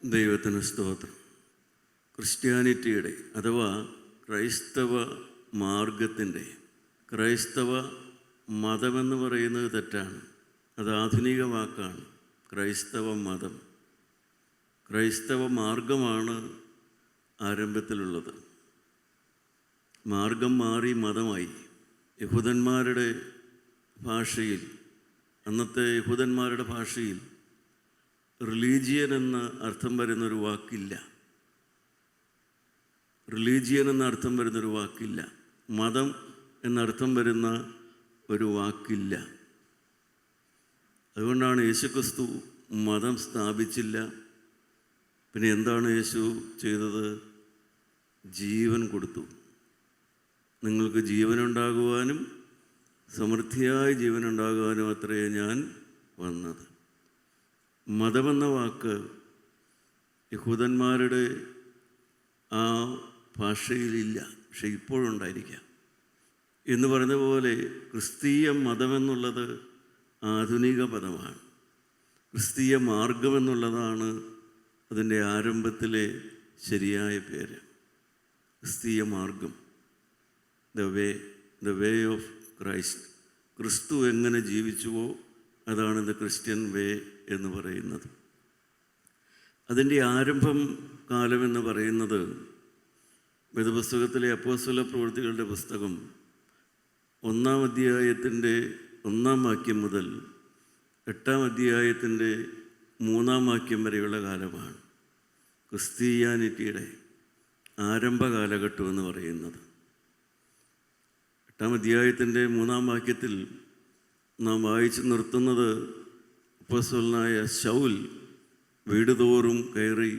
ദൈവത്തിന് സ്തോത്രം. ക്രിസ്ത്യാനിറ്റിയുടെ അഥവാ ക്രൈസ്തവ മാർഗത്തിൻ്റെ, ക്രൈസ്തവ മതമെന്ന് പറയുന്നത് തെറ്റാണ്. അത് ആധുനിക വാക്കാണ്. ക്രൈസ്തവ മതം, ക്രൈസ്തവ മാർഗമാണ് ആരംഭത്തിലുള്ളത്. മാർഗം മാറി മതമായി. യഹൂദന്മാരുടെ ഭാഷയിൽ, അന്നത്തെ യഹൂദന്മാരുടെ ഭാഷയിൽ റിലീജിയൻ എന്ന അർത്ഥം വരുന്നൊരു വാക്കില്ല. റിലീജിയൻ എന്ന അർത്ഥം വരുന്നൊരു വാക്കില്ല. മതം എന്നർത്ഥം വരുന്ന ഒരു വാക്കില്ല. അതുകൊണ്ടാണ് യേശുക്രിസ്തു മതം സ്ഥാപിച്ചില്ല. പിന്നെ എന്താണ് യേശു ചെയ്തത്? ജീവൻ കൊടുത്തു. നിങ്ങൾക്ക് ജീവനുണ്ടാകുവാനും സമൃദ്ധിയായ ജീവനുണ്ടാകുവാനും അത്രയേ ഞാൻ വന്നത്. മതമെന്ന വാക്ക് യഹൂദന്മാരുടെ ആ ഭാഷയിലില്ല, പക്ഷെ ഇപ്പോഴുണ്ടായിരിക്കാം. എന്ന് പറഞ്ഞ പോലെ ക്രിസ്തീയ മതമെന്നുള്ളത് ആധുനിക പദമാണ്. ക്രിസ്തീയ മാർഗമെന്നുള്ളതാണ് അതിൻ്റെ ആരംഭത്തിലെ ശരിയായ പേര്. ക്രിസ്തീയ മാർഗം, ദ വേ ഓഫ് ക്രൈസ്റ്റ്. ക്രിസ്തു എങ്ങനെ ജീവിച്ചുവോ അതാണ് ദ ക്രിസ്ത്യൻ വേ എന്ന് പറയുന്നത്. അതിൻ്റെ ആരംഭം കാലമെന്ന് പറയുന്നത് വേദപുസ്തകത്തിലെ അപ്പോസ്തല പ്രവൃത്തികളുടെ പുസ്തകം 1-ാം അധ്യായത്തിൻ്റെ 1-ാം വാക്യം മുതൽ 8-ാം അധ്യായത്തിൻ്റെ 3-ാം വാക്യം വരെയുള്ള കാലമാണ് ക്രിസ്ത്യാനിറ്റിയുടെ ആരംഭ കാലഘട്ടം എന്ന് പറയുന്നത്. 8-ാം അധ്യായത്തിൻ്റെ 3-ാം വാക്യത്തിൽ നാം വായിച്ചു നിർത്തുന്നത് അപ്പോസ്തലനായ ശൗൽ വീട് തോറും കയറി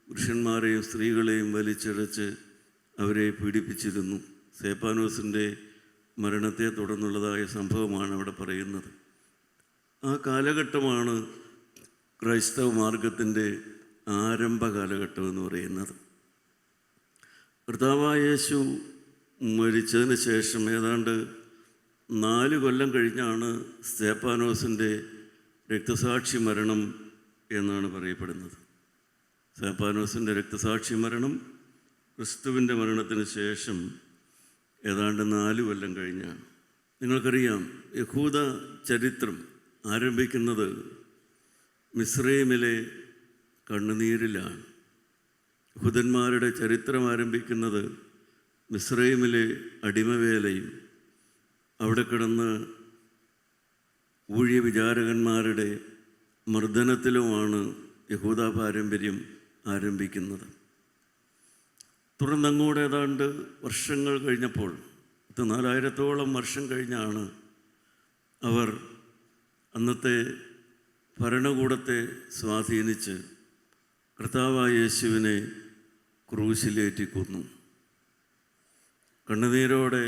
പുരുഷന്മാരെയും സ്ത്രീകളെയും വലിച്ചിഴച്ച് അവരെ പീഡിപ്പിച്ചിരുന്നു. സ്തേഫാനോസിൻ്റെ മരണത്തെ തുടർന്നുള്ളതായ സംഭവമാണ് അവിടെ പറയുന്നത്. ആ കാലഘട്ടമാണ് ക്രൈസ്തവ മാർഗത്തിൻ്റെ ആരംഭ കാലഘട്ടം എന്ന് പറയുന്നത്. കർത്താവായ യേശു മരിച്ചതിന് ശേഷം ഏതാണ്ട് 4 കൊല്ലം കഴിഞ്ഞാണ് സ്തേഫാനോസിൻ്റെ രക്തസാക്ഷി മരണം എന്നാണ് പറയപ്പെടുന്നത്. സ്തേഫാനോസിൻ്റെ രക്തസാക്ഷി മരണം ക്രിസ്തുവിൻ്റെ മരണത്തിന് ശേഷം ഏതാണ്ട് 4 കൊല്ലം കഴിഞ്ഞാണ്. നിങ്ങൾക്കറിയാം, യഹൂദ ചരിത്രം ആരംഭിക്കുന്നത് മിസ്രൈമിലെ കണ്ണുനീരിലാണ്. യഹൂദന്മാരുടെ ചരിത്രം ആരംഭിക്കുന്നത് മിസ്രൈമിലെ അടിമവേലയും അവിടെ കിടന്ന് ഊഴിയവിചാരകന്മാരുടെ മർദ്ദനത്തിലുമാണ് യഹൂദ പാരമ്പര്യം ആരംഭിക്കുന്നത്. തുടർന്നങ്ങോട്ട് ഏതാണ്ട് വർഷങ്ങൾ കഴിഞ്ഞപ്പോൾ, 4000-ഓളം വർഷം കഴിഞ്ഞാണ് അവർ അന്നത്തെ ഭരണകൂടത്തെ സ്വാധീനിച്ച് കർത്താവായ യേശുവിനെ ക്രൂശിലേറ്റി കൊന്നു. കണ്ണുനീരോടെ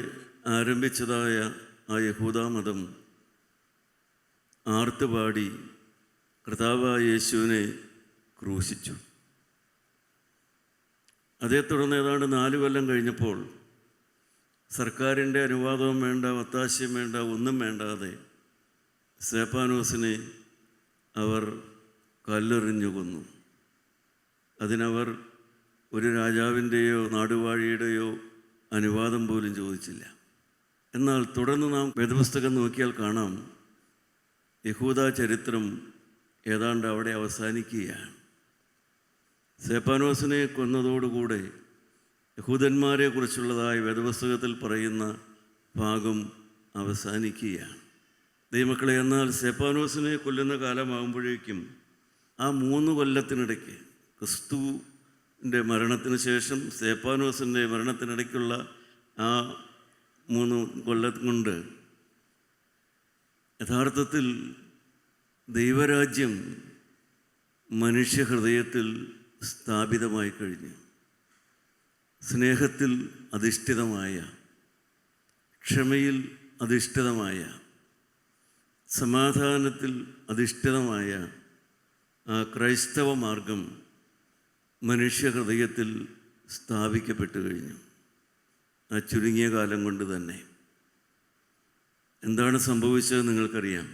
ആരംഭിച്ചതായ ആ യഹൂദമതം ആർത്തുപാടി കർത്താവായ യേശുവിനെ ക്രൂശിച്ചു. അതേ തുടർന്ന് ഏതാണ്ട് 4 കൊല്ലം കഴിഞ്ഞപ്പോൾ സർക്കാരിൻ്റെ അനുവാദവും വേണ്ട, ഒത്താശയും വേണ്ട, ഒന്നും വേണ്ടാതെ സ്തേഫാനോസിനെ അവർ കല്ലെറിഞ്ഞു കൊന്നു. അതിനവർ ഒരു രാജാവിൻ്റെയോ നാടുവാഴിയുടെയോ അനുവാദം പോലും ചോദിച്ചില്ല. എന്നാൽ തുടർന്ന് നാം വേദപുസ്തകം നോക്കിയാൽ കാണാം, യഹൂദ ചരിത്രം ഏതാണ്ട് അവിടെ അവസാനിക്കുകയാണ്. സ്തേഫാനോസിനെ കൊന്നതോടുകൂടെ യഹൂദന്മാരെ കുറിച്ചുള്ളതായ വേദപുസ്തകത്തിൽ പറയുന്ന ഭാഗം അവസാനിക്കുകയാണ്. ദൈവമക്കളെ, എന്നാൽ സ്തേഫാനോസിനെ കൊല്ലുന്ന കാലമാകുമ്പോഴേക്കും ആ 3 കൊല്ലത്തിനിടയ്ക്ക്, ക്രിസ്തുവിൻ്റെ മരണത്തിന് ശേഷം സ്തേഫാനോസിൻ്റെ മരണത്തിനിടയ്ക്കുള്ള ആ 3 കൊല്ലം കൊണ്ട് യഥാർത്ഥത്തിൽ ദൈവരാജ്യം മനുഷ്യഹൃദയത്തിൽ സ്ഥാപിതമായി കഴിഞ്ഞു. സ്നേഹത്തിൽ അധിഷ്ഠിതമായ, ക്ഷമയിൽ അധിഷ്ഠിതമായ, സമാധാനത്തിൽ അധിഷ്ഠിതമായ ആ ക്രൈസ്തവ മാർഗം മനുഷ്യഹൃദയത്തിൽ സ്ഥാപിക്കപ്പെട്ടു കഴിഞ്ഞു. ആ ചുരുങ്ങിയ കാലം കൊണ്ട് തന്നെ എന്താണ് സംഭവിച്ചത് നിങ്ങൾക്കറിയാം.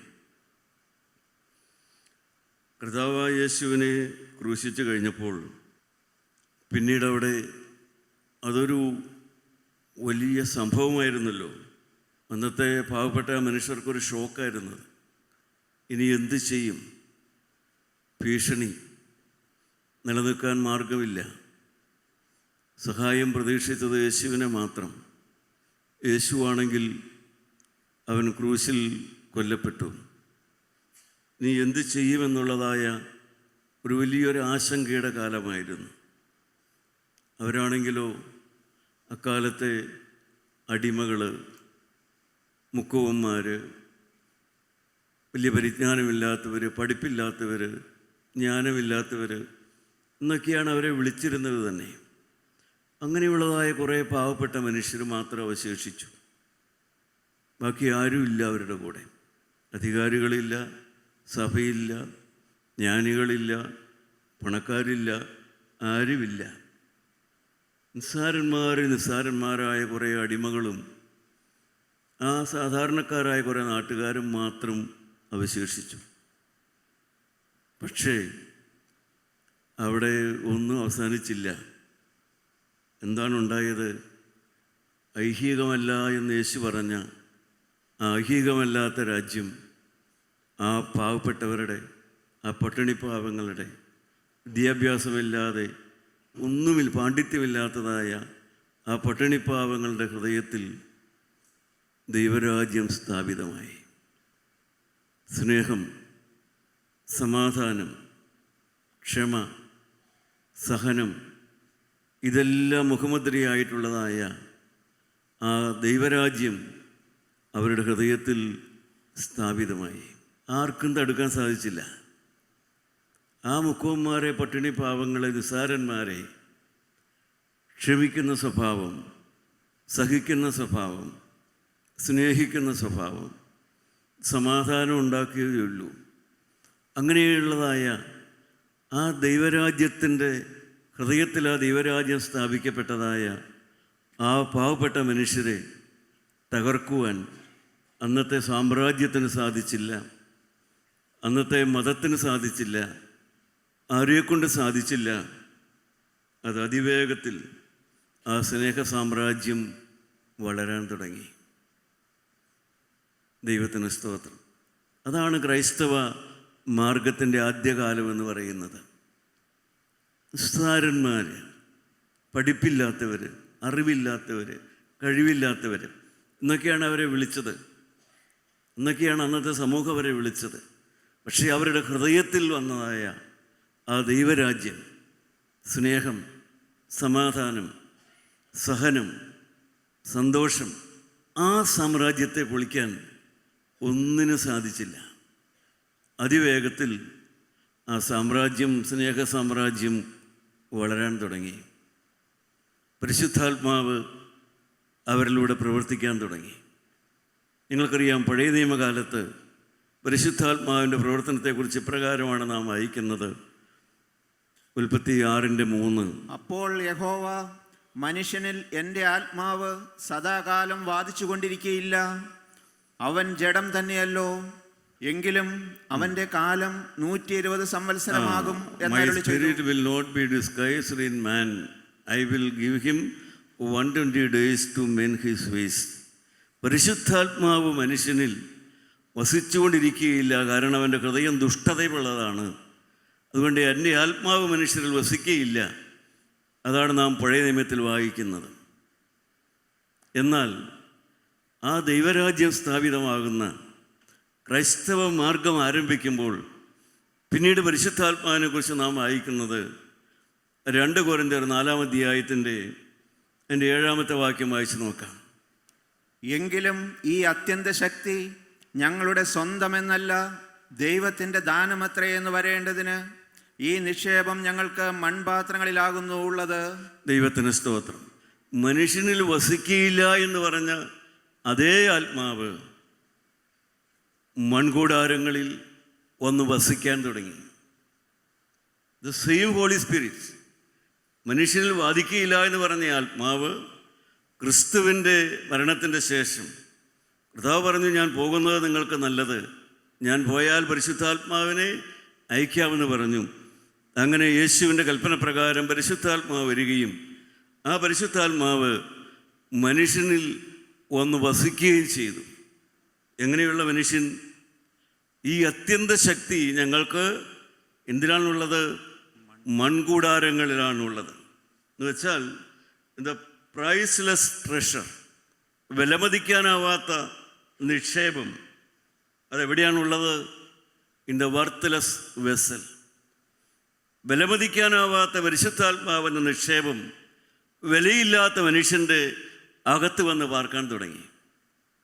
കർത്താവായ യേശുവിനെ ക്രൂശിച്ചു കഴിഞ്ഞപ്പോൾ പിന്നീട് അവിടെ അതൊരു വലിയ സംഭവമായിരുന്നല്ലോ. അന്നത്തെ പാവപ്പെട്ട മനുഷ്യർക്കൊരു ഷോക്കായിരുന്നത്. ഇനി എന്ത് ചെയ്യും? ഭീഷണി, നിലനിൽക്കാൻ മാർഗമില്ല. സഹായം പ്രതീക്ഷിച്ചത് യേശുവിനെ മാത്രം. യേശുവാണെങ്കിൽ അവൻ ക്രൂശിൽ കൊല്ലപ്പെട്ടു. നീ എന്ത് ചെയ്യുമെന്നുള്ളതായ ഒരു വലിയൊരു ആശങ്കയുടെ കാലമായിരുന്നു. അവരാണെങ്കിലോ അക്കാലത്തെ അടിമകൾ, മുക്കുവന്മാർ, വലിയ പരിജ്ഞാനമില്ലാത്തവർ, പഠിപ്പില്ലാത്തവർ, ജ്ഞാനമില്ലാത്തവർ എന്നൊക്കെയാണ് അവരെ വിളിച്ചിരുന്നത് തന്നെ. അങ്ങനെയുള്ളതായ കുറേ പാവപ്പെട്ട മനുഷ്യർ മാത്രം അവശേഷിച്ചു. ബാക്കി ആരുമില്ല അവരുടെ കൂടെ. അധികാരികളില്ല, സഭയില്ല, ജ്ഞാനികളില്ല, പണക്കാരില്ല, ആരുമില്ല. നിസ്സാരന്മാരായ കുറേ അടിമകളും ആ സാധാരണക്കാരായ കുറേ നാട്ടുകാരും മാത്രം അവശേഷിച്ചു. പക്ഷേ അവിടെ ഒന്നും അവസാനിച്ചില്ല. എന്താണ് ഉണ്ടായത്? ഐഹികമല്ല എന്ന് യേശു പറഞ്ഞ ആ ഐഹികമല്ലാത്ത രാജ്യം ആ പാവപ്പെട്ടവരുടെ, ആ പട്ടിണിപ്പാവങ്ങളുടെ, വിദ്യാഭ്യാസമില്ലാതെ പാണ്ഡിത്യമില്ലാത്തതായ ആ പട്ടിണിപ്പാവങ്ങളുടെ ഹൃദയത്തിൽ ദൈവരാജ്യം സ്ഥാപിതമായി. സ്നേഹം, സമാധാനം, ക്ഷമ, സഹനം, ഇതെല്ലാം മുഖമുദ്രയായിട്ടുള്ളതായ ആ ദൈവരാജ്യം അവരുടെ ഹൃദയത്തിൽ സ്ഥാപിതമായി. ആർക്കും തടുക്കാൻ സാധിച്ചില്ല. ആ മുക്കുവന്മാരെ, പട്ടിണി പാവങ്ങളെ, നിസ്സാരന്മാരെ ക്ഷമിക്കുന്ന സ്വഭാവം, സഹിക്കുന്ന സ്വഭാവം, സ്നേഹിക്കുന്ന സ്വഭാവം, സമാധാനം ഉണ്ടാക്കുകയുള്ളൂ. അങ്ങനെയുള്ളതായ ആ ദൈവരാജ്യത്തിൻ്റെ ഹൃദയത്തിൽ ആ ദൈവരാജ്യം സ്ഥാപിക്കപ്പെട്ടതായ ആ പാവപ്പെട്ട മനുഷ്യരെ തകർക്കുവാൻ അന്നത്തെ സാമ്രാജ്യത്തിന് സാധിച്ചില്ല, അന്നത്തെ മതത്തിന് സാധിച്ചില്ല, ആരെക്കൊണ്ട് സാധിച്ചില്ല. അത് അതിവേഗത്തിൽ ആ സ്നേഹ സാമ്രാജ്യം വളരാൻ തുടങ്ങി. ദൈവത്തിന് സ്തോത്രം. അതാണ് ക്രൈസ്തവ മാർഗത്തിൻ്റെ ആദ്യകാലം എന്ന് പറയുന്നത്. നിസ്സാരന്മാർ, പഠിപ്പില്ലാത്തവർ, അറിവില്ലാത്തവർ, കഴിവില്ലാത്തവർ എന്നൊക്കെയാണ് അവരെ വിളിച്ചത്. എന്നൊക്കെയാണ് അന്നത്തെ സമൂഹം അവരെ വിളിച്ചത്. പക്ഷേ അവരുടെ ഹൃദയത്തിൽ വന്നതായ ആ ദൈവരാജ്യം, സ്നേഹം, സമാധാനം, സഹനം, സന്തോഷം, ആ സാമ്രാജ്യത്തെ പൊളിക്കാൻ ഒന്നിനും സാധിച്ചില്ല. അതിവേഗത്തിൽ ആ സാമ്രാജ്യം, സ്നേഹ സാമ്രാജ്യം വളരാൻ തുടങ്ങി. പരിശുദ്ധാത്മാവ് അവരിലൂടെ പ്രവർത്തിക്കാൻ തുടങ്ങി. നിങ്ങൾക്കറിയാം, പഴയ നിയമകാലത്ത് പരിശുദ്ധാത്മാവിൻ്റെ പ്രവർത്തനത്തെക്കുറിച്ച് ഇപ്രകാരമാണ് നാം വായിക്കുന്നത്. ഉൽപ്പത്തി 6:3. അപ്പോൾ യഹോവ, മനുഷ്യനിൽ എൻ്റെ ആത്മാവ് സദാകാലം വാദിച്ചു കൊണ്ടിരിക്കുകയില്ല. അവൻ ജഡം തന്നെയല്ലോ, എങ്കിലും അവൻ്റെ കാലം 120 സംവത്സരമാകും എന്നരുളി ചെയ്തു. My spirit will not be disguised in man. I will give him 120 days to mend his ways. പരിശുദ്ധാത്മാവ് മനുഷ്യനിൽ വസിച്ചുകൊണ്ടിരിക്കുകയില്ല. കാരണം അവൻ്റെ ഹൃദയം ദുഷ്ടതയുള്ളതാണ്. അതുകൊണ്ട് എൻ്റെ ആത്മാവ് മനുഷ്യരിൽ വസിക്കുകയില്ല. അതാണ് നാം പഴയ നിയമത്തിൽ വായിക്കുന്നത്. എന്നാൽ ആ ദൈവരാജ്യം സ്ഥാപിതമാകുന്ന ക്രൈസ്തവ മാർഗം ആരംഭിക്കുമ്പോൾ പിന്നീട് പരിശുദ്ധാത്മാവിനെ കുറിച്ച് നാം വായിക്കുന്നത് 2 കൊരിന്ത്യർ 4-ാം അധ്യായത്തിൻ്റെ 7-ാമത്തെ വാക്യം വായിച്ച് നോക്കാം. എങ്കിലും ഈ അത്യന്ത ശക്തി ഞങ്ങളുടെ സ്വന്തമെന്നല്ല, ദൈവത്തിൻ്റെ ദാനമത്രേ എന്ന് വരേണ്ടതിന് ഈ നിക്ഷേപം ഞങ്ങൾക്ക് മൺപാത്രങ്ങളിലാകുന്നു ഉള്ളത്. ദൈവത്തിന് സ്തോത്രം. മനുഷ്യനിൽ വസിക്കുകയില്ല എന്ന് പറഞ്ഞ അതേ ആത്മാവ് മൺകൂടാരങ്ങളിൽ വന്ന് വസിക്കാൻ തുടങ്ങി. The same holy spirit. മനുഷ്യനിൽ വാദിക്കുകയില്ല എന്ന് പറഞ്ഞ ആത്മാവ് ക്രിസ്തുവിൻ്റെ മരണത്തിൻ്റെ ശേഷം കർത്താവ് പറഞ്ഞു, ഞാൻ പോകുന്നത് നിങ്ങൾക്ക് നല്ലത്, ഞാൻ പോയാൽ പരിശുദ്ധാത്മാവിനെ അയക്കാമെന്ന് പറഞ്ഞു. അങ്ങനെ യേശുവിൻ്റെ കൽപ്പന പ്രകാരം പരിശുദ്ധാത്മാവ് വരികയും ആ പരിശുദ്ധാത്മാവ് മനുഷ്യനിൽ വന്ന് വസിക്കുകയും ചെയ്തു. എങ്ങനെയുള്ള മനുഷ്യൻ? ഈ അത്യന്ത ശക്തി ഞങ്ങൾക്ക് എന്തിനാണുള്ളത്? മൺകൂടാരങ്ങളിലാണുള്ളത്. എന്ന് വെച്ചാൽ ദ പ്രൈസ്ലെസ് ട്രഷർ, വിലമതിക്കാനാവാത്ത നിക്ഷേപം അതെവിടെയാണുള്ളത്? In the worthless vessel. വിലമതിക്കാനാവാത്ത പരിശുദ്ധാത്മാവെന്ന നിക്ഷേപം വിലയില്ലാത്ത മനുഷ്യൻ്റെ അകത്ത് വന്ന് പാർക്കാൻ തുടങ്ങി,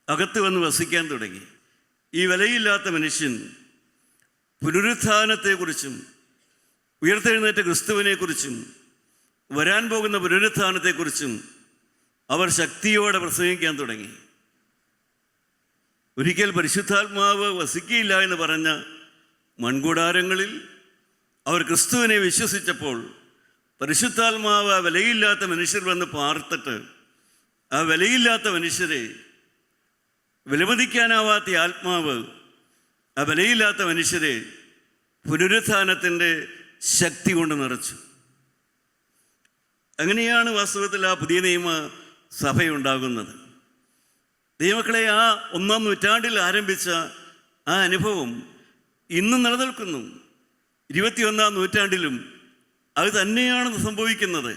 അകത്ത് വന്ന് വസിക്കാൻ തുടങ്ങി. ഈ വിലയില്ലാത്ത മനുഷ്യൻ പുനരുത്ഥാനത്തെക്കുറിച്ചും ഉയർത്തെഴുന്നേറ്റ ക്രിസ്തുവിനെക്കുറിച്ചും വരാൻ പോകുന്ന പുനരുത്ഥാനത്തെക്കുറിച്ചും അവർ ശക്തിയോടെ പ്രസംഗിക്കാൻ തുടങ്ങി. ഒരിക്കൽ പരിശുദ്ധാത്മാവ് വസിക്കുകയില്ല എന്ന് പറഞ്ഞ മൺകൂടാരങ്ങളിൽ അവർ ക്രിസ്തുവിനെ വിശ്വസിച്ചപ്പോൾ പരിശുദ്ധാത്മാവ് ആ വിലയില്ലാത്ത മനുഷ്യർ വന്ന് പാർത്തിട്ട് ആ വിലയില്ലാത്ത മനുഷ്യരെ, വിലമതിക്കാനാവാത്ത ആത്മാവ് ആ വിലയില്ലാത്ത മനുഷ്യരെ പുനരുത്ഥാനത്തിൻ്റെ ശക്തി കൊണ്ട് നിറച്ചു. അങ്ങനെയാണ് വാസ്തവത്തിൽ ആ പുതിയ നിയമ സഭയുണ്ടാകുന്നത്. ദൈവമക്കളെ, ആ 1-ാം നൂറ്റാണ്ടിൽ ആരംഭിച്ച ആ അനുഭവം ഇന്നും നിലനിൽക്കുന്നു. 21-ാം നൂറ്റാണ്ടിലും അത് തന്നെയാണ് സംഭവിക്കുന്നത്.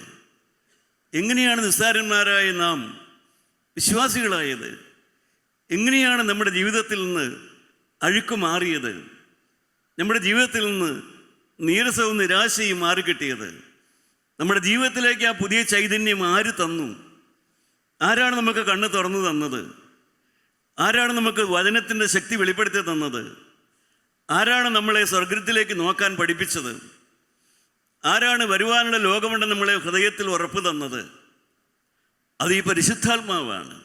എങ്ങനെയാണ് നിസ്സാരന്മാരായ നാം വിശ്വാസികളായത്? എങ്ങനെയാണ് നമ്മുടെ ജീവിതത്തിൽ നിന്ന് അഴുക്ക് മാറിയത്? നമ്മുടെ ജീവിതത്തിൽ നിന്ന് നീരസവും നിരാശയും മാറിക്കിട്ടിയത്? നമ്മുടെ ജീവിതത്തിലേക്ക് ആ പുതിയ ചൈതന്യം ആര് തന്നു? ആരാണ് നമുക്ക് കണ്ണ് തുറന്നു തന്നത്? ആരാണ് നമുക്ക് വചനത്തിൻ്റെ ശക്തി വെളിപ്പെടുത്തി തന്നത്? ആരാണ് നമ്മളെ സ്വർഗത്തിലേക്ക് നോക്കാൻ പഠിപ്പിച്ചത്? ആരാണ് വരുവാനുള്ള ലോകമുണ്ടെന്ന് നമ്മളെ ഹൃദയത്തിൽ ഉറപ്പ് തന്നത്? അത് ഈ പരിശുദ്ധാത്മാവാണ്.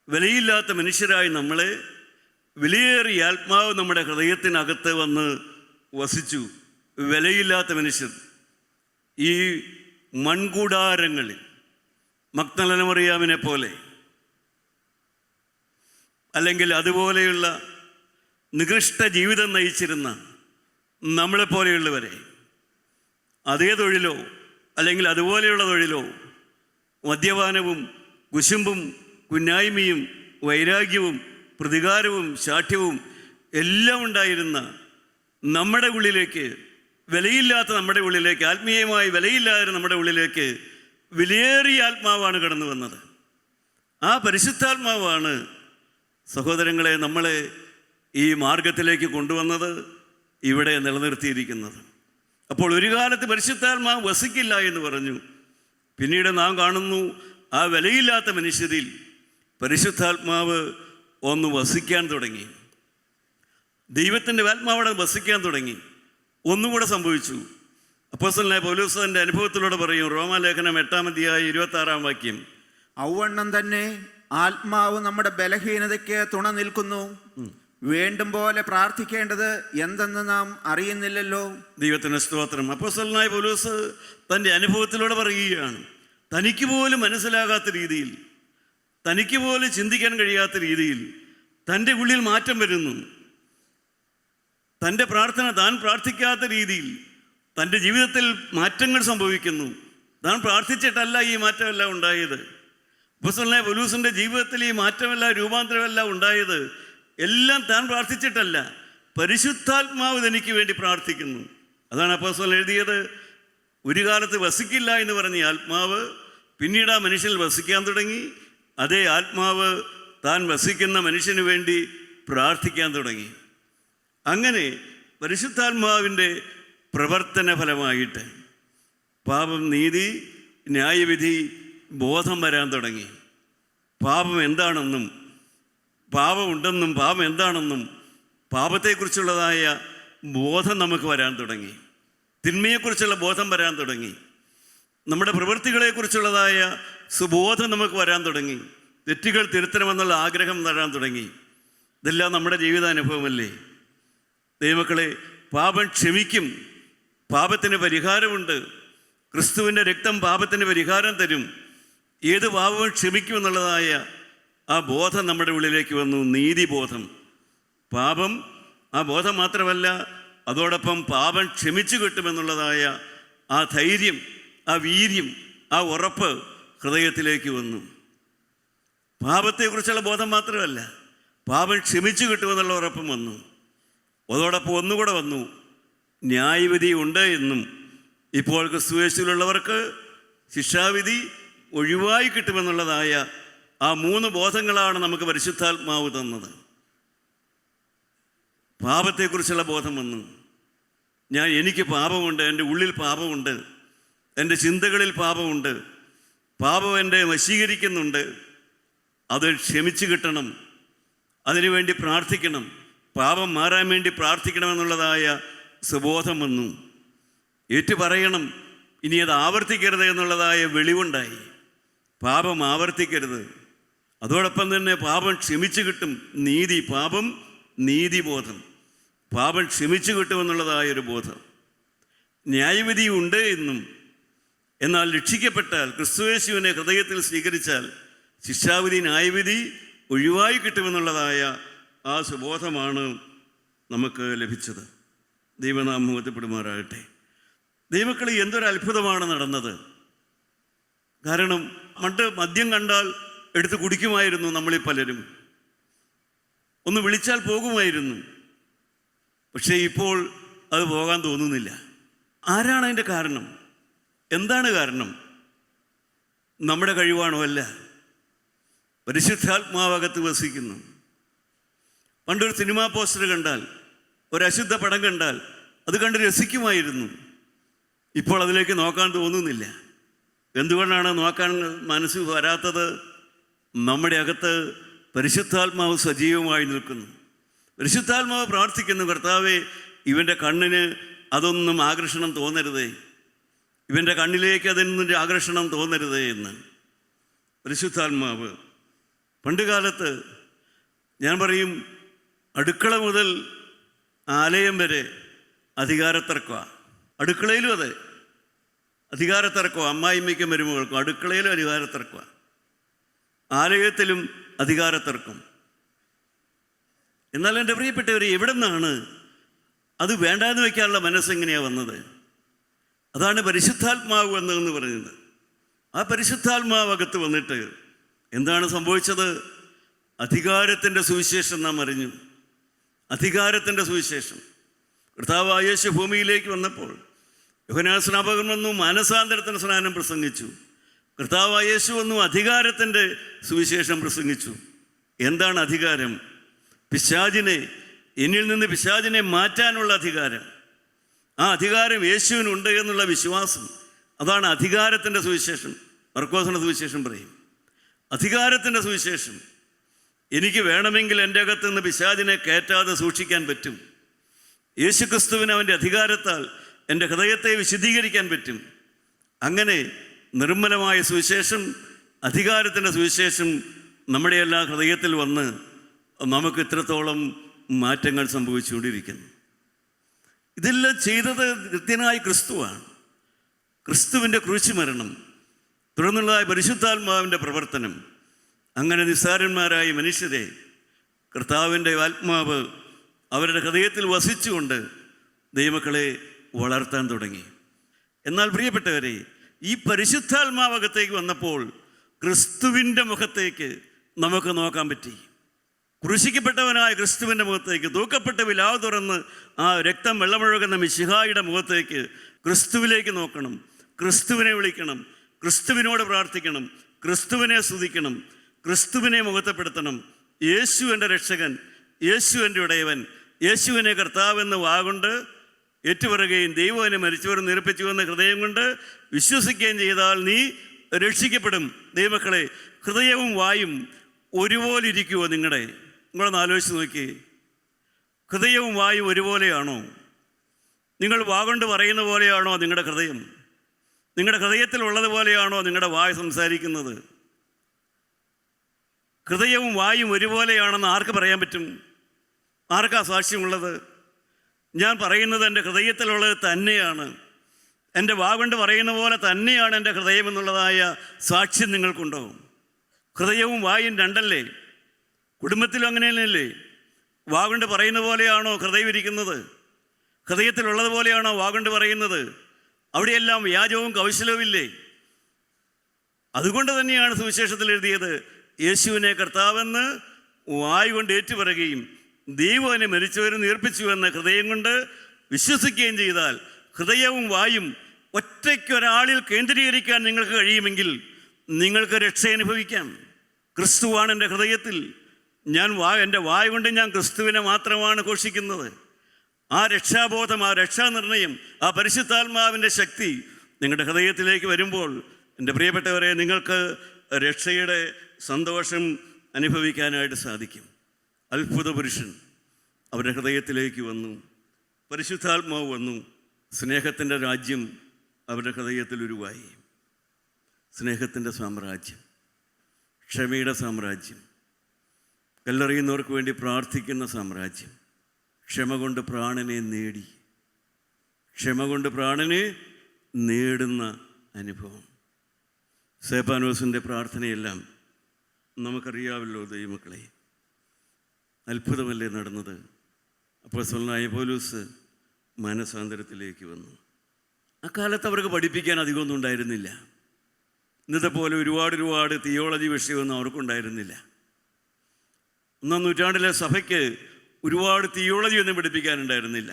വിലയില്ലാത്ത മനുഷ്യരായി നമ്മളെ വിലയേറിയ ആത്മാവ് നമ്മുടെ ഹൃദയത്തിനകത്ത് വന്ന് വസിച്ചു. വിലയില്ലാത്ത മനുഷ്യർ ഈ മൺകൂടാരങ്ങളിൽ മഗ്ദലന മറിയാമിനെ പോലെ, അല്ലെങ്കിൽ അതുപോലെയുള്ള നികൃഷ്ട ജീവിതം നയിച്ചിരുന്ന നമ്മളെപ്പോലെയുള്ളവരെ, അതേ തൊഴിലോ അല്ലെങ്കിൽ അതുപോലെയുള്ള തൊഴിലോ, മദ്യപാനവും കുശുമ്പും കുന്നായ്മയും വൈരാഗ്യവും പ്രതികാരവും ശാഠ്യവും എല്ലാം ഉണ്ടായിരുന്ന നമ്മുടെ ഉള്ളിലേക്ക്, വിലയില്ലാത്ത നമ്മുടെ ഉള്ളിലേക്ക്, ആത്മീയമായി വിലയില്ലാതെ നമ്മുടെ ഉള്ളിലേക്ക് വിലയേറിയ ആത്മാവാണ് കടന്നു വന്നത്. ആ പരിശുദ്ധാത്മാവാണ് സഹോദരങ്ങളെ നമ്മളെ ഈ മാർഗത്തിലേക്ക് കൊണ്ടുവന്നത്, ഇവിടെ നിലനിർത്തിയിരിക്കുന്നത്. അപ്പോൾ ഒരു കാലത്ത് പരിശുദ്ധാത്മാവ് വസിക്കില്ല എന്ന് പറഞ്ഞു. പിന്നീട് നാം കാണുന്നു ആ വിലയില്ലാത്ത മനുഷ്യരിൽ പരിശുദ്ധാത്മാവ് ഒന്ന് വസിക്കാൻ തുടങ്ങി. ദൈവത്തിൻ്റെ ആത്മാവിടെ വസിക്കാൻ തുടങ്ങി. ഒന്നുകൂടെ സംഭവിച്ചു. അപ്പോസ്തലനായ പൗലോസ് തൻ്റെ അനുഭവത്തിലൂടെ പറയും, റോമാലേഖനം 8-ാം അധ്യായം 26-ാം വാക്യം, ഔവണ്ണം തന്നെ ആത്മാവ് നമ്മുടെ ബലഹീനതയ്ക്ക് തുണ നിൽക്കുന്നു. വേണ്ടും പോലെ പ്രാർത്ഥിക്കേണ്ടത് എന്തെന്ന് നാം അറിയുന്നില്ലല്ലോ. ദൈവത്തിന് സ്തോത്രം. അപ്പോസ്തലനായ പൗലോസ് തൻ്റെ അനുഭവത്തിലൂടെ പറയുകയാണ്, തനിക്ക് പോലും മനസ്സിലാകാത്ത രീതിയിൽ, തനിക്ക് പോലും ചിന്തിക്കാൻ കഴിയാത്ത രീതിയിൽ തൻ്റെ ഉള്ളിൽ മാറ്റം വരുന്നു. തൻ്റെ പ്രാർത്ഥന താൻ പ്രാർത്ഥിക്കാത്ത രീതിയിൽ തൻ്റെ ജീവിതത്തിൽ മാറ്റങ്ങൾ സംഭവിക്കുന്നു. താൻ പ്രാർത്ഥിച്ചിട്ടല്ല ഈ മാറ്റമെല്ലാം ഉണ്ടായത്. അപ്പോസ്തലനായ പൗലോസിൻ്റെ ജീവിതത്തിൽ ഈ മാറ്റമല്ല, രൂപാന്തരമല്ല ഉണ്ടായത്. എല്ലാം താൻ പ്രാർത്ഥിച്ചിട്ടല്ല, പരിശുദ്ധാത്മാവ് തനിക്ക് വേണ്ടി പ്രാർത്ഥിക്കുന്നു. അതാണ് അപ്പോസ്തലൻ എഴുതിയത്. ഒരു കാലത്ത് വസിക്കില്ല എന്ന് പറഞ്ഞ ആത്മാവ് പിന്നീട് ആ മനുഷ്യനിൽ വസിക്കാൻ തുടങ്ങി. അതേ ആത്മാവ് താൻ വസിക്കുന്ന മനുഷ്യന് വേണ്ടി പ്രാർത്ഥിക്കാൻ തുടങ്ങി. അങ്ങനെ പരിശുദ്ധാത്മാവിൻ്റെ പ്രവർത്തന ഫലമായിട്ട് പാപം, നീതി, ന്യായവിധി ബോധം വരാൻ തുടങ്ങി. പാപം എന്താണെന്നും പാപമുണ്ടെന്നും പാപം എന്താണെന്നും പാപത്തെക്കുറിച്ചുള്ളതായ ബോധം നമുക്ക് വരാൻ തുടങ്ങി. തിന്മയെക്കുറിച്ചുള്ള ബോധം വരാൻ തുടങ്ങി. നമ്മുടെ പ്രവൃത്തികളെക്കുറിച്ചുള്ളതായ സുബോധം നമുക്ക് വരാൻ തുടങ്ങി. തെറ്റുകൾ തിരുത്തണമെന്നുള്ള ആഗ്രഹം വരാൻ തുടങ്ങി. ഇതെല്ലാം നമ്മുടെ ജീവിതാനുഭവമല്ലേ ദൈവമക്കളെ? പാപം ക്ഷമിക്കും, പാപത്തിന് പരിഹാരമുണ്ട്. ക്രിസ്തുവിൻ്റെ രക്തം പാപത്തിന് പരിഹാരം തരും. ഏത് പാപവും ക്ഷമിക്കുമെന്നുള്ളതായ ആ ബോധം നമ്മുടെ ഉള്ളിലേക്ക് വന്നു. നീതിബോധം, പാപം, ആ ബോധം മാത്രമല്ല, അതോടൊപ്പം പാപം ക്ഷമിച്ചു കിട്ടുമെന്നുള്ളതായ ആ ധൈര്യം, ആ വീര്യം, ആ ഉറപ്പ് ഹൃദയത്തിലേക്ക് വന്നു. പാപത്തെക്കുറിച്ചുള്ള ബോധം മാത്രമല്ല, പാപം ക്ഷമിച്ചു കിട്ടുമെന്നുള്ള ഉറപ്പും വന്നു. അതോടൊപ്പം ഒന്നുകൂടെ വന്നു, ന്യായവിധി ഉണ്ട് എന്നും ഇപ്പോൾ ക്രിസ്തുയേശുവിലുള്ളവർക്ക് ശിക്ഷാവിധി ഒഴിവായി കിട്ടുമെന്നുള്ളതായ ആ 3 ബോധങ്ങളാണ് നമുക്ക് പരിശുദ്ധാത്മാവ് തന്നത്. പാപത്തെക്കുറിച്ചുള്ള ബോധം വന്നു. എനിക്ക് പാപമുണ്ട്, എൻ്റെ ഉള്ളിൽ പാപമുണ്ട്, എൻ്റെ ചിന്തകളിൽ പാപമുണ്ട്, പാപം എന്നെ വശീകരിക്കുന്നുണ്ട്, അത് ക്ഷമിച്ചു കിട്ടണം, അതിനുവേണ്ടി പ്രാർത്ഥിക്കണം, പാപം മാറാൻ വേണ്ടി പ്രാർത്ഥിക്കണമെന്നുള്ളതായ സുബോധം വന്നു. ഏറ്റുപറയണം, ഇനി അത് ആവർത്തിക്കരുത് എന്നുള്ളതായ വെളിവുണ്ടായി. പാപം ആവർത്തിക്കരുത്. അതോടൊപ്പം തന്നെ പാപം ക്ഷമിച്ചു കിട്ടും, പാപം നീതിബോധം, പാപം ക്ഷമിച്ചു കിട്ടുമെന്നുള്ളതായൊരു ബോധം. ന്യായവിധി ഉണ്ട് എന്നും, എന്നാൽ രക്ഷിക്കപ്പെട്ടാൽ, ക്രിസ്തുയേശുവിനെ ഹൃദയത്തിൽ സ്വീകരിച്ചാൽ ശിക്ഷാവിധി, ന്യായവിധി ഒഴിവായി കിട്ടുമെന്നുള്ളതായ ആ സുബോധമാണ് നമുക്ക് ലഭിച്ചത്. ദൈവനാമം മഹത്വപ്പെടുമാറാകട്ടെ. ദൈവമക്കളെ, എന്തൊരു അത്ഭുതമാണ് നടന്നത്. കാരണം പണ്ട് മദ്യം കണ്ടാൽ എടുത്ത് കുടിക്കുമായിരുന്നു നമ്മളിൽ പലരും, ഒന്ന് വിളിച്ചാൽ പോകുമായിരുന്നു. പക്ഷേ ഇപ്പോൾ അത് പോകാൻ തോന്നുന്നില്ല. ആരാണ് അതിൻ്റെ കാരണം? എന്താണ് കാരണം? നമ്മുടെ കഴിവാണോ? അല്ല, പരിശുദ്ധാത്മാവകത്ത് വസിക്കുന്നു. പണ്ടൊരു സിനിമാ പോസ്റ്റർ കണ്ടാൽ, ഒരു അശുദ്ധ പടം കണ്ടാൽ അത് കണ്ട് രസിക്കുമായിരുന്നു. ഇപ്പോൾ അതിലേക്ക് നോക്കാൻ തോന്നുന്നില്ല. എന്തുകൊണ്ടാണ് നോക്കാൻ മനസ്സ് വരാത്തത്? നമ്മുടെ അകത്ത് പരിശുദ്ധാത്മാവ് സജീവമായി നിൽക്കുന്നു. പരിശുദ്ധാത്മാവ് പ്രാർത്ഥിക്കുന്നു, കർത്താവേ, ഇവൻ്റെ കണ്ണിന് അതൊന്നും ആകർഷണം തോന്നരുതേ, ഇവൻ്റെ കണ്ണിലേക്ക് അതിനൊന്നും ആകർഷണം തോന്നരുതേ എന്ന്. പരിശുദ്ധാത്മാവ് പണ്ട് കാലത്ത് ഞാൻ പറയും, അടുക്കള മുതൽ ആലയം വരെ അധികാരത്തർക്കമാണ്. അടുക്കളയിലും അതെ, അധികാരത്തർക്കം. അമ്മായിമ്മയ്ക്കും മരുമകൾക്കും അടുക്കളയിലും അധികാരത്തർക്കമാണ്, ആലയത്തിലും അധികാരത്തർക്കം. എന്നാൽ എൻ്റെ പ്രിയപ്പെട്ടവർ, എവിടെ നിന്നാണ് അത് വേണ്ടാന്ന് വയ്ക്കാനുള്ള മനസ്സെങ്ങനെയാണ് വന്നത്? അതാണ് പരിശുദ്ധാത്മാവ് എന്ന് പറയുന്നത്. ആ പരിശുദ്ധാത്മാവകത്ത് വന്നിട്ട് എന്താണ് സംഭവിച്ചത്? അധികാരത്തിൻ്റെ സുവിശേഷം നാം അറിഞ്ഞു. അധികാരത്തിൻ്റെ സുവിശേഷം. കർത്താവായ യേശു ഭൂമിയിലേക്ക് വന്നപ്പോൾ യോഹന്നാൻ സ്നാപകൻ വന്നു, മാനസാന്തരത്തിന് സ്നാനം പ്രസംഗിച്ചു. കർത്താവായ യേശു വന്നു, അധികാരത്തിൻ്റെ സുവിശേഷം പ്രസംഗിച്ചു. എന്താണ് അധികാരം? എന്നിൽ നിന്ന് പിശാചിനെ മാറ്റാനുള്ള അധികാരം. ആ അധികാരം യേശുവിനുണ്ട് എന്നുള്ള വിശ്വാസം, അതാണ് അധികാരത്തിൻ്റെ സുവിശേഷം. മർക്കോസിൻ്റെ സുവിശേഷം പറയും, അധികാരത്തിൻ്റെ സുവിശേഷം. എനിക്ക് വേണമെങ്കിൽ എൻ്റെ അകത്ത് നിന്ന് പിശാചിനെ കയറ്റാതെ സൂക്ഷിക്കാൻ പറ്റും. യേശുക്രിസ്തുവിന് അവൻ്റെ അധികാരത്താൽ എൻ്റെ ഹൃദയത്തെ വിശുദ്ധീകരിക്കാൻ പറ്റും. അങ്ങനെ നിർമ്മലമായ സുവിശേഷം, അധികാരത്തിൻ്റെ സുവിശേഷം നമ്മുടെ എല്ലാ ഹൃദയത്തിൽ വന്ന് നമുക്ക് ഇത്രത്തോളം മാറ്റങ്ങൾ സംഭവിച്ചുകൊണ്ടിരിക്കുന്നു. ഇതെല്ലാം ചെയ്തത് കൃത്യനായ ക്രിസ്തുവാണ്. ക്രിസ്തുവിൻ്റെ ക്രൂശുമരണം, തുടർന്നുള്ളതായ പരിശുദ്ധാത്മാവിൻ്റെ പ്രവർത്തനം. അങ്ങനെ നിസ്സാരന്മാരായ മനുഷ്യരെ കർത്താവിൻ്റെ ആത്മാവ് അവരുടെ ഹൃദയത്തിൽ വസിച്ചുകൊണ്ട് ദൈവമക്കളെ വളർത്താൻ തുടങ്ങി. എന്നാൽ പ്രിയപ്പെട്ടവരെ, ഈ പരിശുദ്ധാത്മാവകത്തേക്ക് വന്നപ്പോൾ ക്രിസ്തുവിൻ്റെ മുഖത്തേക്ക് നമുക്ക് നോക്കാൻ പറ്റി. ക്രൂശിക്കപ്പെട്ടവനായ ക്രിസ്തുവിൻ്റെ മുഖത്തേക്ക്, തൂക്കപ്പെട്ട വിലാവ് തുറന്ന് ആ രക്തം വെള്ളമൊഴുകുന്ന മിശിഹായുടെ മുഖത്തേക്ക്, ക്രിസ്തുവിലേക്ക് നോക്കണം, ക്രിസ്തുവിനെ വിളിക്കണം, ക്രിസ്തുവിനോട് പ്രാർത്ഥിക്കണം, ക്രിസ്തുവിനെ സ്തുതിക്കണം, ക്രിസ്തുവിനെ മുഖത്തപ്പെടുത്തണം. യേശു എൻ്റെ രക്ഷകൻ, യേശു എൻ്റെ ഉടയവൻ, യേശുവിനെ കർത്താവെന്ന് വാഗൊണ്ട് ഏറ്റുപറയുകയും ദൈവം എന്നെ മരിച്ചവർ നിരപ്പിച്ചു എന്ന ഹൃദയം കൊണ്ട് വിശ്വസിക്കുകയും ചെയ്താൽ നീ രക്ഷിക്കപ്പെടും. ദൈവമക്കളെ, ഹൃദയവും വായും ഒരുപോലെ ഇരിക്കുമോ? നിങ്ങളൊന്ന് ആലോചിച്ച് നോക്കി. ഹൃദയവും വായും ഒരുപോലെയാണോ? നിങ്ങൾ വാഗൊണ്ട് പറയുന്ന പോലെയാണോ നിങ്ങളുടെ ഹൃദയം? നിങ്ങളുടെ ഹൃദയത്തിലുള്ളതുപോലെയാണോ നിങ്ങളുടെ വായ് സംസാരിക്കുന്നത്? ഹൃദയവും വായും ഒരുപോലെയാണെന്ന് ആർക്ക് പറയാൻ പറ്റും? ആർക്കാ സാക്ഷ്യമുള്ളത്? ഞാൻ പറയുന്നത് എൻ്റെ ഹൃദയത്തിലുള്ളത് തന്നെയാണ്, എൻ്റെ വാഗൊണ്ട് പറയുന്ന പോലെ തന്നെയാണ് എൻ്റെ ഹൃദയം എന്നുള്ളതായ സാക്ഷ്യം നിങ്ങൾക്കുണ്ടോ? ഹൃദയവും വായും രണ്ടല്ലേ? കുടുംബത്തിലും അങ്ങനെ തന്നെയല്ലേ? വാഗൊണ്ട് പറയുന്ന പോലെയാണോ ഹൃദയം ഇരിക്കുന്നത്? ഹൃദയത്തിലുള്ളതുപോലെയാണോ വാഗൊണ്ട് പറയുന്നത്? അവിടെയെല്ലാം വ്യാജവും കൗശലവും ഇല്ലേ? അതുകൊണ്ട് തന്നെയാണ് സുവിശേഷത്തിൽ എഴുതിയത്, യേശുവിനെ കർത്താവെന്ന് വായ് കൊണ്ട് ഏറ്റുപറയുകയും ദൈവം അവനെ മരിച്ചവരും ഉയർപ്പിച്ചു എന്ന ഹൃദയം കൊണ്ട് വിശ്വസിക്കുകയും ചെയ്താൽ, ഹൃദയവും വായും ഒറ്റയ്ക്കൊരാളിൽ കേന്ദ്രീകരിക്കാൻ നിങ്ങൾക്ക് കഴിയുമെങ്കിൽ നിങ്ങൾക്ക് രക്ഷ അനുഭവിക്കാം. ക്രിസ്തുവാണ് എൻ്റെ ഹൃദയത്തിൽ, എൻ്റെ വായ കൊണ്ട് ഞാൻ ക്രിസ്തുവിനെ മാത്രമാണ് ഘോഷിക്കുന്നത്. ആ രക്ഷാബോധം, ആ രക്ഷാനിർണയം, ആ പരിശുദ്ധാത്മാവിൻ്റെ ശക്തി നിങ്ങളുടെ ഹൃദയത്തിലേക്ക് വരുമ്പോൾ എൻ്റെ പ്രിയപ്പെട്ടവരെ, നിങ്ങൾക്ക് രക്ഷയുടെ സന്തോഷം അനുഭവിക്കാനായിട്ട് സാധിക്കും. അത്ഭുത പുരുഷൻ അവരുടെ ഹൃദയത്തിലേക്ക് വന്നു, പരിശുദ്ധാത്മാവ് വന്നു, സ്നേഹത്തിൻ്റെ രാജ്യം അവരുടെ ഹൃദയത്തിൽ ഉരുവായി. സ്നേഹത്തിൻ്റെ സാമ്രാജ്യം, ക്ഷമയുടെ സാമ്രാജ്യം, കല്ലെറിയുന്നവർക്ക് വേണ്ടി പ്രാർത്ഥിക്കുന്ന സാമ്രാജ്യം, ക്ഷമ കൊണ്ട് പ്രാണനെ നേടി, ക്ഷമ കൊണ്ട് പ്രാണനെ നേടുന്ന അനുഭവം. സ്തേഫാനോസിൻ്റെ പ്രാർത്ഥനയെല്ലാം നമുക്കറിയാമല്ലോ ദൈവമക്കളെ. അത്ഭുതമല്ലേ നടന്നത്? അപ്പോസ്തലനായ പൗലോസ് മാനസാന്തരത്തിലേക്ക് വന്നു. അക്കാലത്ത് അവർക്ക് പഠിപ്പിക്കാൻ അധികമൊന്നും ഉണ്ടായിരുന്നില്ല. ഇന്നത്തെ പോലെ ഒരുപാട് തിയോളജി വിഷയമൊന്നും അവർക്കുണ്ടായിരുന്നില്ല. 1-ാം നൂറ്റാണ്ടിലെ സഭയ്ക്ക് ഒരുപാട് തിയോളജി ഒന്നും പഠിപ്പിക്കാനുണ്ടായിരുന്നില്ല.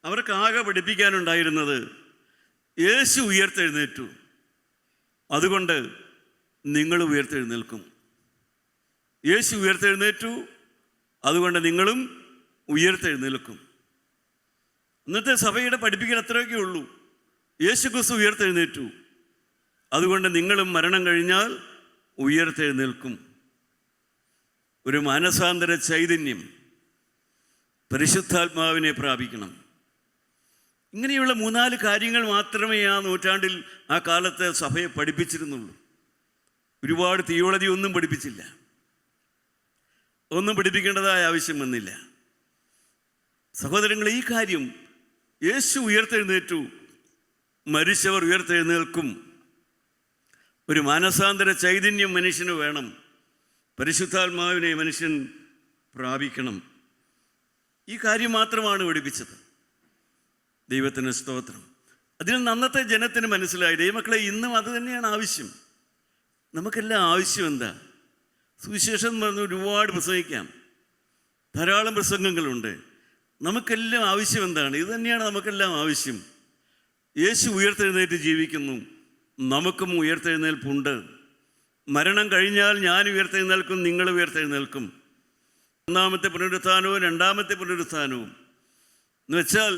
അവർക്കാകെ പഠിപ്പിക്കാനുണ്ടായിരുന്നത് യേശു ഉയർത്തെഴുന്നേറ്റു, അതുകൊണ്ട് നിങ്ങൾ ഉയർത്തെഴുന്നേൽക്കും. യേശു ഉയർത്തെഴുന്നേറ്റു, അതുകൊണ്ട് നിങ്ങളും ഉയർത്തെഴുന്നേൽക്കും. ഇന്നത്തെ സഭയുടെ പഠിപ്പിക്കൽ അത്രയൊക്കെ ഉള്ളൂ. യേശു ക്രിസ്തു ഉയർത്തെഴുന്നേറ്റു, അതുകൊണ്ട് നിങ്ങളും മരണം കഴിഞ്ഞാൽ ഉയർത്തെഴുന്നേൽക്കും. ഒരു മാനസാന്തര ചൈതന്യം, പരിശുദ്ധാത്മാവിനെ പ്രാപിക്കണം. ഇങ്ങനെയുള്ള 3-4 കാര്യങ്ങൾ മാത്രമേ ആ നൂറ്റാണ്ടിൽ, ആ കാലത്തെ സഭയെ പഠിപ്പിച്ചിരുന്നുള്ളൂ. ഒരുപാട് തിയോളജി ഒന്നും പഠിപ്പിച്ചില്ല, ഒന്നും പഠിപ്പിക്കേണ്ടതായ ആവശ്യം വന്നില്ല. സഹോദരങ്ങളെ, ഈ കാര്യം യേശു ഉയർത്തെഴുന്നേറ്റു, മരിച്ചവർ ഉയർത്തെഴുന്നേൽക്കും. ഒരു മാനസാന്തര ചൈതന്യം മനുഷ്യന് വേണം, പരിശുദ്ധാത്മാവിനെ മനുഷ്യൻ പ്രാപിക്കണം. ഈ കാര്യം മാത്രമാണ് പഠിപ്പിച്ചത്. ദൈവത്തിന് സ്തോത്രം. അതിൽ നിന്ന് അന്നത്തെ ജനത്തിന് മനസ്സിലായി, ദൈവമക്കളെ, ഇന്നും അത് തന്നെയാണ് ആവശ്യം. നമുക്കെല്ലാം ആവശ്യം എന്താ? സുവിശേഷം എന്ന് പറഞ്ഞ് ഒരുപാട് പ്രസംഗിക്കാം, ധാരാളം പ്രസംഗങ്ങളുണ്ട്. നമുക്കെല്ലാം ആവശ്യം എന്താണ്? ഇത് തന്നെയാണ് നമുക്കെല്ലാം ആവശ്യം. യേശു ഉയർത്തെഴുന്നേറ്റ് ജീവിക്കുന്നു, നമുക്കും ഉയർത്തെഴുന്നേൽപ്പുണ്ട്. മരണം കഴിഞ്ഞാൽ ഞാൻ ഉയർത്തെഴുന്നേൽക്കും, നിങ്ങൾ ഉയർത്തെഴുന്നേൽക്കും. 1-ാമത്തെ പുനരുത്ഥാനവും 2-ാമത്തെ പുനരുത്ഥാനവും എന്ന് വെച്ചാൽ,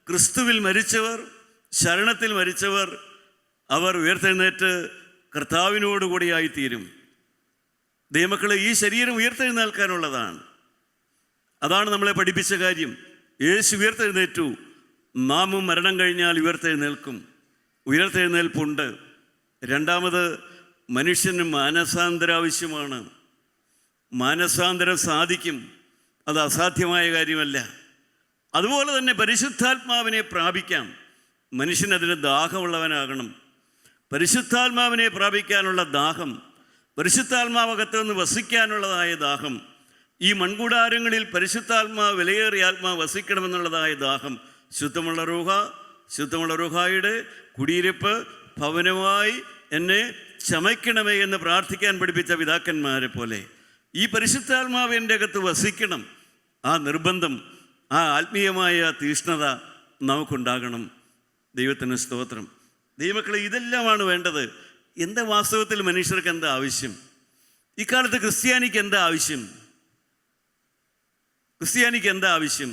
ക്രിസ്തുവിൽ മരിച്ചവർ, ശരണത്തിൽ മരിച്ചവർ, അവർ ഉയർത്തെഴുന്നേറ്റ് കർത്താവിനോടുകൂടിയായിത്തീരും. ദൈവമക്കളെ, ഈ ശരീരം ഉയർത്തെഴുന്നേൽക്കാനുള്ളതാണ്. അതാണ് നമ്മളെ പഠിപ്പിച്ച കാര്യം. യേശു ഉയർത്തെഴുന്നേറ്റു, നാമും മരണം കഴിഞ്ഞാൽ ഉയർത്തെഴുന്നേൽക്കും. ഉയർത്തെഴുന്നേൽപ്പുണ്ട്. 2-ാമത്, മനുഷ്യന് മാനസാന്തരം ആവശ്യമാണ്. മാനസാന്തരം സാധിക്കും, അത് അസാധ്യമായ കാര്യമല്ല. അതുപോലെ തന്നെ പരിശുദ്ധാത്മാവിനെ പ്രാപിക്കാം. മനുഷ്യനതിന് ദാഹമുള്ളവനാകണം. പരിശുദ്ധാത്മാവിനെ പ്രാപിക്കാനുള്ള ദാഹം, പരിശുദ്ധാത്മാവകത്ത് നിന്ന് വസിക്കാനുള്ളതായ ദാഹം, ഈ മൺകൂടാരങ്ങളിൽ പരിശുദ്ധാത്മാവ്, വിലയേറിയ ആത്മാവ് വസിക്കണമെന്നുള്ളതായ ദാഹം, ശുദ്ധമുള്ള റൂഹായുടെ കുടിയിരിപ്പ് ഭവനമായി എന്നെ ചമയ്ക്കണമേ എന്ന് പ്രാർത്ഥിക്കാൻ പഠിപ്പിച്ച പിതാക്കന്മാരെ പോലെ ഈ പരിശുദ്ധാത്മാവ് എൻ്റെ അകത്ത് വസിക്കണം. ആ നിർബന്ധം, ആ ആത്മീയമായ തീഷ്ണത നമുക്കുണ്ടാകണം. ദൈവത്തിന് സ്തോത്രം. ദൈവമക്കളെ, ഇതെല്ലാമാണ് വേണ്ടത്. എന്താ വാസ്തവത്തിൽ മനുഷ്യർക്ക് എന്താ ആവശ്യം? ഇക്കാലത്ത് ക്രിസ്ത്യാനിക്ക് എന്താ ആവശ്യം? ക്രിസ്ത്യാനിക്ക് എന്താ ആവശ്യം?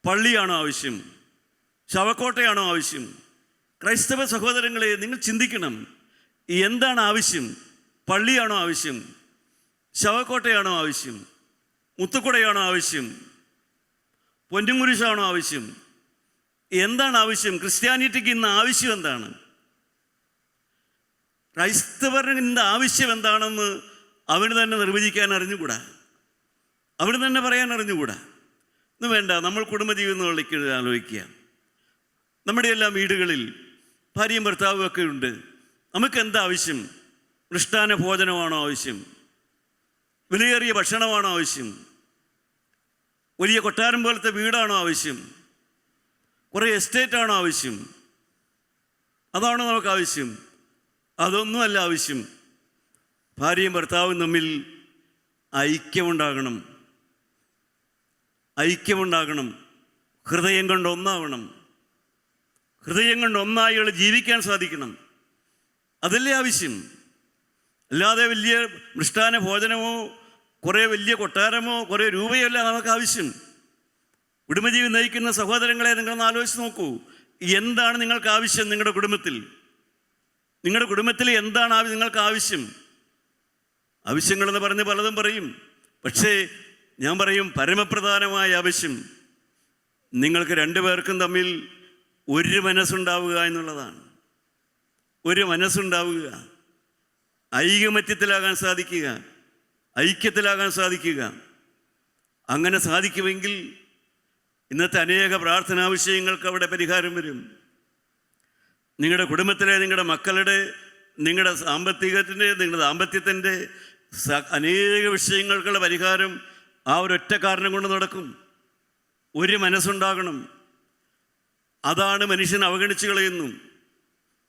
പള്ളിയാണോ ആവശ്യം? ശവക്കോട്ടയാണോ ആവശ്യം? ക്രൈസ്തവ സഹോദരങ്ങളെ, നിങ്ങൾ ചിന്തിക്കണം, എന്താണ് ആവശ്യം? പള്ളിയാണോ ആവശ്യം? ശവക്കോട്ടയാണോ ആവശ്യം? മുത്തുക്കുടയാണോ ആവശ്യം? പൊന്നുംകുരിശാണോ ആവശ്യം? എന്താണ് ആവശ്യം? ക്രിസ്ത്യാനിറ്റിക്ക് ഇന്ന് ആവശ്യം എന്താണ്? ക്രൈസ്തവരുടെ ഇന്ന് ആവശ്യം എന്താണെന്ന് അവന് തന്നെ നിർവചിക്കാൻ അറിഞ്ഞുകൂടാ, അവന് തന്നെ പറയാൻ അറിഞ്ഞുകൂടാ. ഇന്ന് വേണ്ട, നമ്മൾ കുടുംബജീവിതം ആലോചിക്കുക. നമ്മുടെ എല്ലാം വീടുകളിൽ ഭാര്യയും ഭർത്താവും ഒക്കെ ഉണ്ട്. നമുക്ക് എന്താ ആവശ്യം? മൃഷ്ടാന ഭോജനമാണോ ആവശ്യം? വിലയേറിയ ഭക്ഷണമാണോ ആവശ്യം? വലിയ കൊട്ടാരം പോലത്തെ വീടാണോ ആവശ്യം? കുറേ എസ്റ്റേറ്റാണോ ആവശ്യം? അതാണോ നമുക്ക് ആവശ്യം? അതൊന്നുമല്ല ആവശ്യം. ഭാര്യയും ഭർത്താവും തമ്മിൽ ഐക്യമുണ്ടാകണം. ഹൃദയം കൊണ്ട് ഒന്നാവണം. ഹൃദയം കൊണ്ട് ഒന്നായി ജീവിക്കാൻ സാധിക്കണം. അതല്ലേ ആവശ്യം. അല്ലാതെ വലിയ മൃഷ്ടാന ഭോജനമോ കുറേ വലിയ കൊട്ടാരമോ കുറേ രൂപയല്ല നമുക്ക് ആവശ്യം. കുടുംബജീവി നയിക്കുന്ന സഹോദരങ്ങളെ നിങ്ങളൊന്ന് ആലോചിച്ച് നോക്കൂ. എന്താണ് നിങ്ങൾക്ക് ആവശ്യം? നിങ്ങളുടെ കുടുംബത്തിൽ എന്താണ് നിങ്ങൾക്ക് ആവശ്യം? ആവശ്യങ്ങളെന്ന് പറഞ്ഞ് പലതും പറയും. പക്ഷേ ഞാൻ പറയും, പരമപ്രധാനമായ ആവശ്യം നിങ്ങൾക്ക് രണ്ടുപേർക്കും തമ്മിൽ ഒരു മനസ്സുണ്ടാവുക എന്നുള്ളതാണ്. ഒരു മനസ്സുണ്ടാവുക, ഐകമത്യത്തിലാകാൻ സാധിക്കുക. അങ്ങനെ സാധിക്കുമെങ്കിൽ ഇന്നത്തെ അനേക പ്രാർത്ഥനാ വിഷയങ്ങൾക്ക് അവിടെ പരിഹാരം വരും. നിങ്ങളുടെ കുടുംബത്തിലെ, നിങ്ങളുടെ മക്കളുടെ, നിങ്ങളുടെ സാമ്പത്തികത്തിൻ്റെ, നിങ്ങളുടെ ദാമ്പത്യത്തിൻ്റെ അനേക വിഷയങ്ങൾക്കുള്ള പരിഹാരം ആ ഒരൊറ്റ കാരണം കൊണ്ട് നടക്കും. ഒരു മനസ്സുണ്ടാകണം. അതാണ് മനുഷ്യൻ അവഗണിച്ച് കളയുന്നു.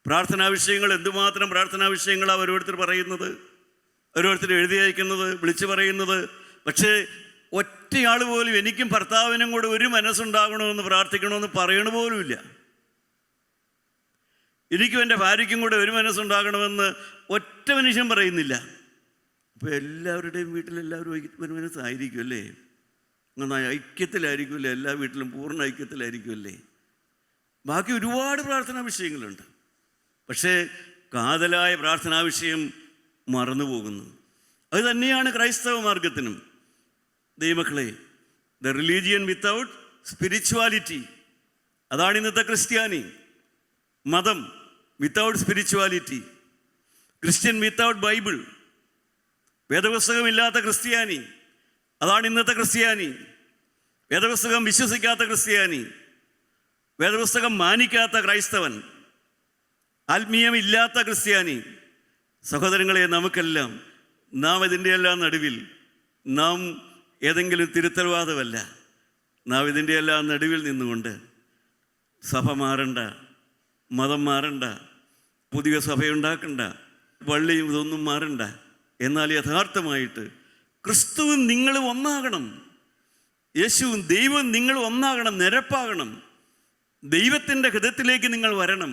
പ്രാർത്ഥനാ വിഷയങ്ങൾ, എന്തുമാത്രം പ്രാർത്ഥനാ വിഷയങ്ങളാണ് ഓരോരുത്തർ പറയുന്നത്, ഓരോരുത്തർ എഴുതി അയക്കുന്നത്, വിളിച്ചു പറയുന്നത്. പക്ഷേ ഒറ്റയാൾ പോലും എനിക്കും ഭർത്താവിനും കൂടെ ഒരു മനസ്സുണ്ടാകണമെന്ന് പ്രാർത്ഥിക്കണമെന്ന് പറയണ പോലുമില്ല. എനിക്കും എൻ്റെ ഭാര്യയ്ക്കും കൂടെ ഒരു മനസ്സുണ്ടാകണമെന്ന് ഒറ്റ മനുഷ്യൻ പറയുന്നില്ല. അപ്പോൾ എല്ലാവരുടെയും വീട്ടിലെല്ലാവരും ഒരു മനസ്സായിരിക്കും അല്ലേ? നന്നായി ഐക്യത്തിലായിരിക്കുമല്ലേ? എല്ലാ വീട്ടിലും പൂർണ്ണ ഐക്യത്തിലായിരിക്കുമല്ലേ? ബാക്കി ഒരുപാട് പ്രാർത്ഥനാ വിഷയങ്ങളുണ്ട്. പക്ഷേ കാതലായ പ്രാർത്ഥനാ വിഷയം മറന്നു പോകുന്നു. അത് തന്നെയാണ് ക്രൈസ്തവ മാർഗത്തിനും. ദൈവമക്കളെ, ദ റിലീജിയൻ വിത്തൗട്ട് സ്പിരിച്വാലിറ്റി, അതാണ് ഇന്നത്തെ ക്രിസ്ത്യാനി മതം. Without spirituality, Christian without Bible, വേദപുസ്തകമില്ലാത്ത ക്രിസ്ത്യാനി, അതാണ് ഇന്നത്തെ ക്രിസ്ത്യാനി. വേദപുസ്തകം വിശ്വസിക്കാത്ത ക്രിസ്ത്യാനി, വേദപുസ്തകം മാനിക്കാത്ത ക്രൈസ്തവൻ, ആത്മീയമില്ലാത്ത ക്രിസ്ത്യാനി. സഹോദരങ്ങളെ, നമുക്കെല്ലാം നാം ഇതിൻ്റെ എല്ലാം നടുവിൽ, നാം ഏതെങ്കിലും തിരുത്തൽവാദമല്ല, നാം ഇതിൻ്റെ എല്ലാം നടുവിൽ നിന്നുകൊണ്ട് സഭ മാറണ്ട, മതം മാറണ്ട, പുതിയ സഭയുണ്ടാക്കണ്ട, പള്ളിയും ഇതൊന്നും മാറണ്ട. എന്നാൽ യഥാർത്ഥമായിട്ട് ക്രിസ്തുവും നിങ്ങളും ഒന്നാകണം. യേശുവും ദൈവവും നിങ്ങൾ ഒന്നാകണം, നിരപ്പാകണം. ദൈവത്തിൻ്റെ ഹൃദയത്തിലേക്ക് നിങ്ങൾ വരണം.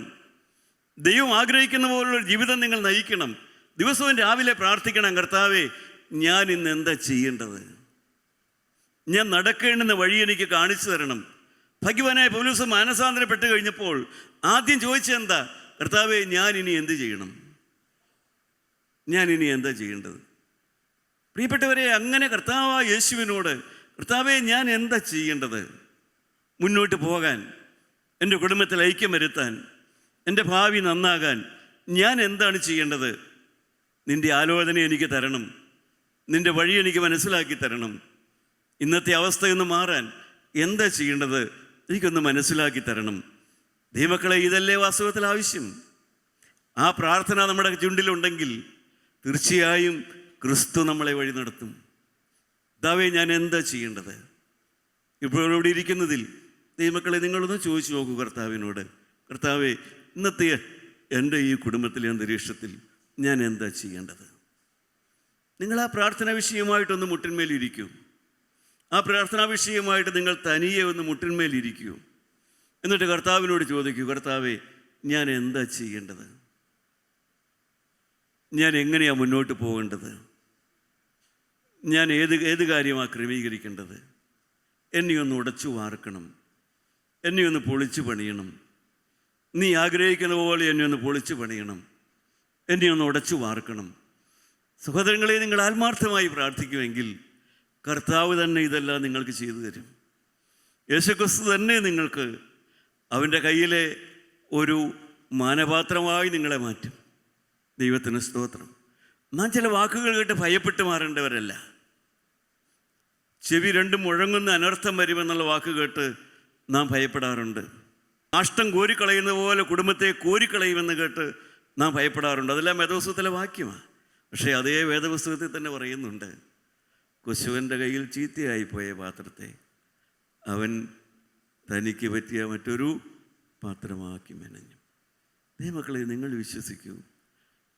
ദൈവം ആഗ്രഹിക്കുന്ന പോലുള്ള ജീവിതം നിങ്ങൾ നയിക്കണം. ദിവസവും രാവിലെ പ്രാർത്ഥിക്കണം, കർത്താവേ, ഞാൻ ഇന്ന് എന്താ ചെയ്യേണ്ടത്? ഞാൻ നടക്കേണ്ടുന്ന വഴി എനിക്ക് കാണിച്ചു തരണം. ഭഗവാനായ പൗലോസ് മാനസാന്തരപ്പെട്ട് കഴിഞ്ഞപ്പോൾ ആദ്യം ചോദിച്ചെന്താ? കർത്താവേ, ഞാൻ ഇനി എന്ത് ചെയ്യണം? ഞാൻ ഇനി എന്താ ചെയ്യേണ്ടത്? പ്രിയപ്പെട്ടവരെ, അങ്ങനെ കർത്താവായ യേശുവിനോട്, കർത്താവേ, ഞാൻ എന്താ ചെയ്യേണ്ടത്? മുന്നോട്ട് പോകാൻ, എൻ്റെ കുടുംബത്തിൽ ഐക്യം വരുത്താൻ, എൻ്റെ ഭാവി നന്നാകാൻ ഞാൻ എന്താണ് ചെയ്യേണ്ടത്? നിൻ്റെ ആലോചന എനിക്ക് തരണം, നിൻ്റെ വഴി എനിക്ക് മനസ്സിലാക്കി തരണം. ഇന്നത്തെ അവസ്ഥയൊന്ന് മാറാൻ എന്താ ചെയ്യേണ്ടത്? എനിക്കൊന്ന് മനസ്സിലാക്കി തരണം. ദൈവമക്കളെ, ഇതല്ലേ വാസ്തവത്തിൽ ആവശ്യം? ആ പ്രാർത്ഥന നമ്മുടെ ചുണ്ടിലുണ്ടെങ്കിൽ തീർച്ചയായും ക്രിസ്തു നമ്മളെ വഴി നടത്തും. കർത്താവേ, ഞാൻ എന്താ ചെയ്യേണ്ടത്? ഇപ്പോൾ ഇവിടെ ഇരിക്കുന്നതിൽ ദൈവമക്കളെ, നിങ്ങളൊന്ന് ചോദിച്ചു നോക്കൂ കർത്താവിനോട്, കർത്താവേ, ഇന്നത്തെ എൻ്റെ ഈ കുടുംബത്തിലെ അന്തരീക്ഷത്തിൽ ഞാൻ എന്താ ചെയ്യേണ്ടത്? നിങ്ങൾ ആ പ്രാർത്ഥനാ വിഷയമായിട്ടൊന്ന് മുട്ടിന്മേലിരിക്കൂ. ആ പ്രാർത്ഥനാ വിഷയമായിട്ട് നിങ്ങൾ തനിയെ ഒന്ന് മുട്ടിന്മേലിരിക്കൂ. എന്നിട്ട് കർത്താവിനോട് ചോദിക്കൂ, കർത്താവേ, ഞാൻ എന്താ ചെയ്യേണ്ടത്? ഞാൻ എങ്ങനെയാണ് മുന്നോട്ട് പോകേണ്ടത്? ഞാൻ ഏത് കാര്യമാണ് ക്രമീകരിക്കേണ്ടത്? എന്നെ ഒന്ന് ഉടച്ചു വാർക്കണം, എന്നെ ഒന്ന് പൊളിച്ചു പണിയണം. നീ ആഗ്രഹിക്കുന്ന പോലെ എന്നെ ഒന്ന് പൊളിച്ചു പണിയണം, എന്നെ ഒന്ന് ഉടച്ചു വാർക്കണം. സഹോദരങ്ങളെ, നിങ്ങൾ ആത്മാർത്ഥമായി പ്രാർത്ഥിക്കുമെങ്കിൽ കർത്താവ് തന്നെ ഇതെല്ലാം നിങ്ങൾക്ക് ചെയ്തു തരും. യേശുക്രിസ്തു തന്നെ നിങ്ങൾക്ക് അവൻ്റെ കയ്യിലെ ഒരു മാനപാത്രമായി നിങ്ങളെ മാറ്റും. ദൈവത്തിന് സ്തോത്രം. നാം ചില വാക്കുകൾ കേട്ട് ഭയപ്പെട്ട് മാറേണ്ടവരല്ല. ചെവി രണ്ടും മുഴങ്ങുന്ന അനർത്ഥം വരുമെന്നുള്ള വാക്ക് കേട്ട് നാം ഭയപ്പെടാറുണ്ട്. കാഷ്ടം കോരിക്കളയുന്ന പോലെ കുടുംബത്തെ കോരിക്കളയുമെന്ന് കേട്ട് നാം ഭയപ്പെടാറുണ്ട്. അതെല്ലാം വേദപുസ്തകത്തിലെ വാക്യമാണ്. പക്ഷേ അതേ വേദപുസ്തകത്തിൽ തന്നെ പറയുന്നുണ്ട്, കൊശവൻ്റെ കയ്യിൽ ചീത്തയായിപ്പോയ പാത്രത്തെ അവൻ തനിക്ക് പറ്റിയ മറ്റൊരു പാത്രമാക്കി മെനഞ്ഞു. ദൈവമക്കളെ, നിങ്ങൾ വിശ്വസിക്കൂ,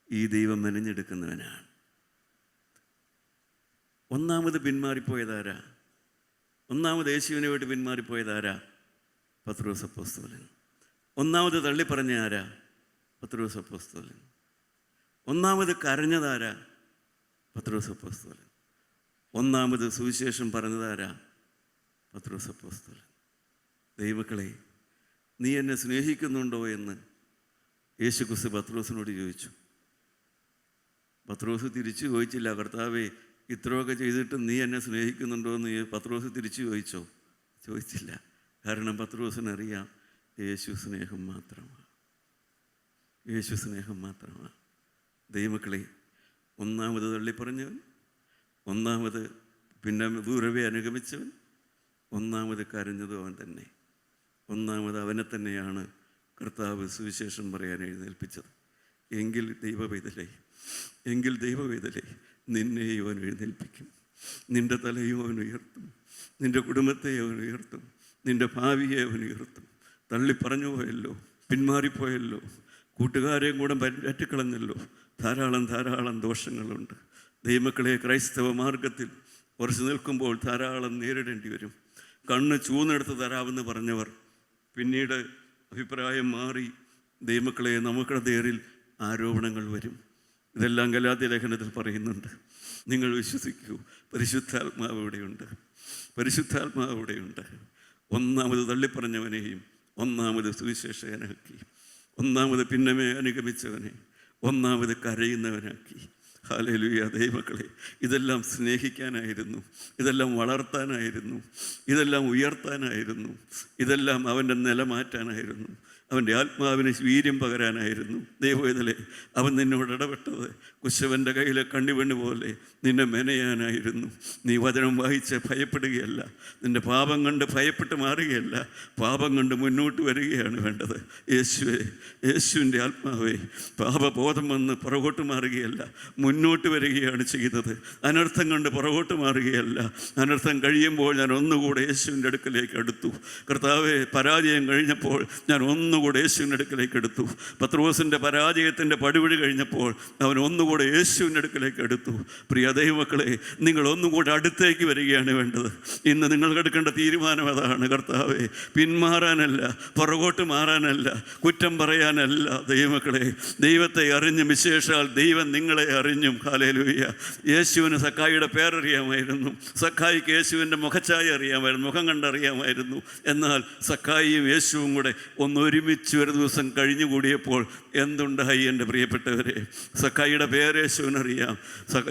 ഈ ദൈവം മെനഞ്ഞെടുക്കുന്നവനാണ്. ഒന്നാമത് പിന്മാറിപ്പോയതാരാ? ഒന്നാമത് യേശുവിനെ വിട്ട് പിന്മാറിപ്പോയതാരാ? പത്രോസ് അപ്പോസ്തലൻ. ഒന്നാമത് തള്ളിപ്പറഞ്ഞ ആരാ? പത്രോസ് അപ്പോസ്തലൻ. ഒന്നാമത് കരഞ്ഞതാരാ? പത്രോസ് അപ്പോസ്തലൻ. ഒന്നാമത് സുവിശേഷം പറഞ്ഞതാരാ? പത്രോസ് അപ്പോസ്തലൻ. ദൈവമക്കളെ, നീ എന്നെ സ്നേഹിക്കുന്നുണ്ടോ എന്ന് യേശുക്രിസ്തു പത്രോസിനോട് ചോദിച്ചു. പത്രോസ് തിരിച്ചു ചോദിച്ചില്ല, കർത്താവേ, ഇത്രയൊക്കെ ചെയ്തിട്ട് നീ എന്നെ സ്നേഹിക്കുന്നുണ്ടോ എന്ന് പത്രോസ് തിരിച്ചു ചോദിച്ചോ? ചോദിച്ചില്ല. കാരണം പത്രോസിനറിയാം, യേശു സ്നേഹം മാത്രമാണ്. യേശു സ്നേഹം മാത്രമാണ്. ദൈവമക്കളെ, ഒന്നാമത് തള്ളിപ്പറഞ്ഞവൻ, ഒന്നാമത് പിന്നെ ദൂരവേ അനുഗമിച്ചവൻ, ഒന്നാമത് കരഞ്ഞതും അവൻ തന്നെ. ഒന്നാമത് അവനെ തന്നെയാണ് കർത്താവ് സുവിശേഷം പറയാൻ എഴുന്നേൽപ്പിച്ചത്. എങ്കിൽ ദൈവവേദലേ, നിന്നെ അവൻ എഴുന്നേൽപ്പിക്കും. നിൻ്റെ തലയും അവൻ ഉയർത്തും, നിൻ്റെ കുടുംബത്തെ അവൻ ഉയർത്തും, നിൻ്റെ ഭാവിയെ അവൻ ഉയർത്തും. തള്ളിപ്പറഞ്ഞു പോയല്ലോ, പിന്മാറിപ്പോയല്ലോ, കൂട്ടുകാരെയും കൂടെ പറ്റിക്കളഞ്ഞല്ലോ, ധാരാളം ദോഷങ്ങളുണ്ട്. ദൈവമക്കളെ, ക്രൈസ്തവ മാർഗത്തിൽ ഉറച്ചു നിൽക്കുമ്പോൾ ധാരാളം നേരിടേണ്ടി വരും. കണ്ണ് ചൂന്നെടുത്ത് തരാമെന്ന് പറഞ്ഞവർ പിന്നീട് അഭിപ്രായം മാറി. ദൈവമക്കളെ, നമുക്കുടെ നേരിൽ ആരോപണങ്ങൾ വരും. ഇതെല്ലാം ഗലാത്യ ലേഖനത്തിൽ പറയുന്നുണ്ട്. നിങ്ങൾ വിശ്വസിക്കൂ, പരിശുദ്ധാത്മാവ് ഇവിടെയുണ്ട്. ഒന്നാമത് തള്ളിപ്പറഞ്ഞവനെയും ഒന്നാമത് സുവിശേഷകനാക്കി, ഒന്നാമത് പിന്നമേ അനുഗമിച്ചവനെ ഒന്നാമത് കരയുന്നവനാക്കി. ഹല്ലേലൂയ. ദൈവമക്കളെ, ഇതെല്ലാം സ്നേഹിക്കാനായിരുന്നു, ഇതെല്ലാം വളർത്താനായിരുന്നു, ഇതെല്ലാം ഉയർത്താനായിരുന്നു, ഇതെല്ലാം അവൻ്റെ നില മാറ്റാനായിരുന്നു, അവൻ്റെ ആത്മാവിന് വീര്യം പകരാനായിരുന്നു. ദൈവവേദലേ, അവൻ നിന്നോട് ഇടപെട്ടത് കുശവൻ്റെ കയ്യിലെ കണ്ണിവെണ്ണു പോലെ നിന്നെ മെനയാനായിരുന്നു. നീ വചനം വായിച്ച് ഭയപ്പെടുകയല്ല, നിൻ്റെ പാപം കണ്ട് ഭയപ്പെട്ട് മാറുകയല്ല, പാപം കണ്ട് മുന്നോട്ട് വരികയാണ് വേണ്ടത്. യേശുവിൻ്റെ ആത്മാവേ, പാപബോധം വന്ന് പുറകോട്ട് മാറുകയല്ല, മുന്നോട്ട് വരികയാണ് ചെയ്യുന്നത്. അനർത്ഥം കണ്ട് പുറകോട്ട് മാറുകയല്ല. അനർത്ഥം കഴിയുമ്പോൾ ഞാൻ ഒന്നുകൂടെ യേശുവിൻ്റെ അടുക്കലേക്ക് അടുത്തു. കർത്താവേ, പരാജയം കഴിഞ്ഞപ്പോൾ ഞാൻ ഒന്നുകൂടെ യേശുവിൻ്റെ അടുക്കലേക്ക് എടുത്തു. പത്രോസിൻ്റെ പരാജയത്തിൻ്റെ പടിവഴി കഴിഞ്ഞപ്പോൾ അവൻ ഒന്നുകൂടെ യേശുവിൻ്റെ അടുക്കലേക്ക് എടുത്തു. പ്രിയ ദൈവമക്കളെ, നിങ്ങൾ ഒന്നുകൂടെ അടുത്തേക്ക് വരികയാണ് വേണ്ടത്. ഇന്ന് നിങ്ങൾ എടുക്കേണ്ട തീരുമാനം അതാണ്. കർത്താവേ, പിന്മാറാനല്ല, പുറകോട്ട് മാറാനല്ല, കുറ്റം പറയാനല്ല. ദൈവമക്കളെ, ദൈവത്തെ അറിഞ്ഞും വിശേഷാൽ ദൈവം നിങ്ങളെ അറിഞ്ഞും. ഹല്ലേലൂയ. യേശുവിന് സക്കായിയുടെ പേരറിയാമായിരുന്നു, സക്കായിക്ക് യേശുവിൻ്റെ മുഖച്ഛായ അറിയാമായിരുന്നു, മുഖം കണ്ടറിയാമായിരുന്നു. എന്നാൽ സക്കായിയും യേശുവും കൂടെ ഒരുമിച്ച് ഒരു ദിവസം കഴിഞ്ഞുകൂടിയപ്പോൾ എന്തുണ്ടായി എൻ്റെ പ്രിയപ്പെട്ടവരെ? സക്കായിയുടെ പേര് യേശുവിനറിയാം,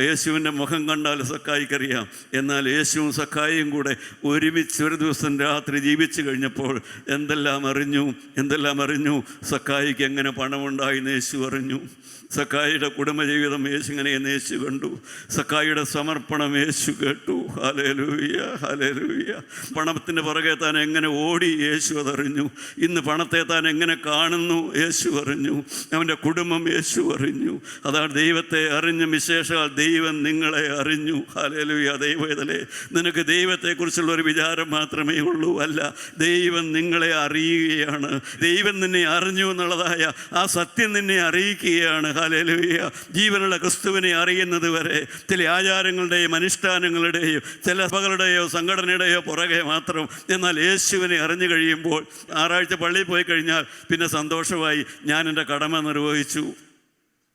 യേശുവിൻ്റെ മുഖം കണ്ടാൽ സക്കായിക്കറിയാം. എന്നാൽ യേശുവും സക്കായിയും കൂടെ ഒരുമിച്ച് ഒരു ദിവസം രാത്രി ജീവിച്ചു കഴിഞ്ഞപ്പോൾ എന്തെല്ലാം അറിഞ്ഞു. സക്കായിക്ക് എങ്ങനെ പണമുണ്ടായിന്ന് യേശു അറിഞ്ഞു. സക്കായിയുടെ കുടുംബജീവിതം യേശു ഇങ്ങനെയെന്ന് യേശു കണ്ടു. സക്കായിയുടെ സമർപ്പണം യേശു കേട്ടു. ഹല്ലേലൂയ. പണത്തിൻ്റെ പുറകെ താൻ എങ്ങനെ ഓടി യേശു അതറിഞ്ഞു. ഇന്ന് പണത്തെ താൻ എങ്ങനെ കാണുന്നു യേശു അറിഞ്ഞു. അവൻ്റെ കുടുംബം യേശു അറിഞ്ഞു. അതാണ് ദൈവത്തെ അറിഞ്ഞ വിശേഷാൽ ദൈവം നിങ്ങളെ അറിഞ്ഞു. ഹല്ലേലൂയ. ദൈവവേദലേ, നിനക്ക് ദൈവത്തെക്കുറിച്ചുള്ള ഒരു വിചാരം മാത്രമേ ഉള്ളൂ. അല്ല, ദൈവം നിങ്ങളെ അറിയുകയാണ്. ദൈവം നിന്നെ അറിഞ്ഞു എന്നുള്ളതായ ആ സത്യം നിന്നെ അറിയിക്കുകയാണ്. ഹല്ലേലൂയ. ജീവനുള്ള ക്രിസ്തുവിനെ അറിയുന്നത് വരെ ചില ആചാരങ്ങളുടെയും അനുഷ്ഠാനങ്ങളുടെയും ചില സഭകളുടെയോ സംഘടനയുടെയോ പുറകെ മാത്രം. എന്നാൽ യേശുവിനെ അറിഞ്ഞു കഴിയുമ്പോൾ, ഞായറാഴ്ച പള്ളിയിൽ പോയി കഴിഞ്ഞാൽ പിന്നെ സന്തോഷമായി, ഞാൻ എൻ്റെ കടമ നിർവഹിച്ചു.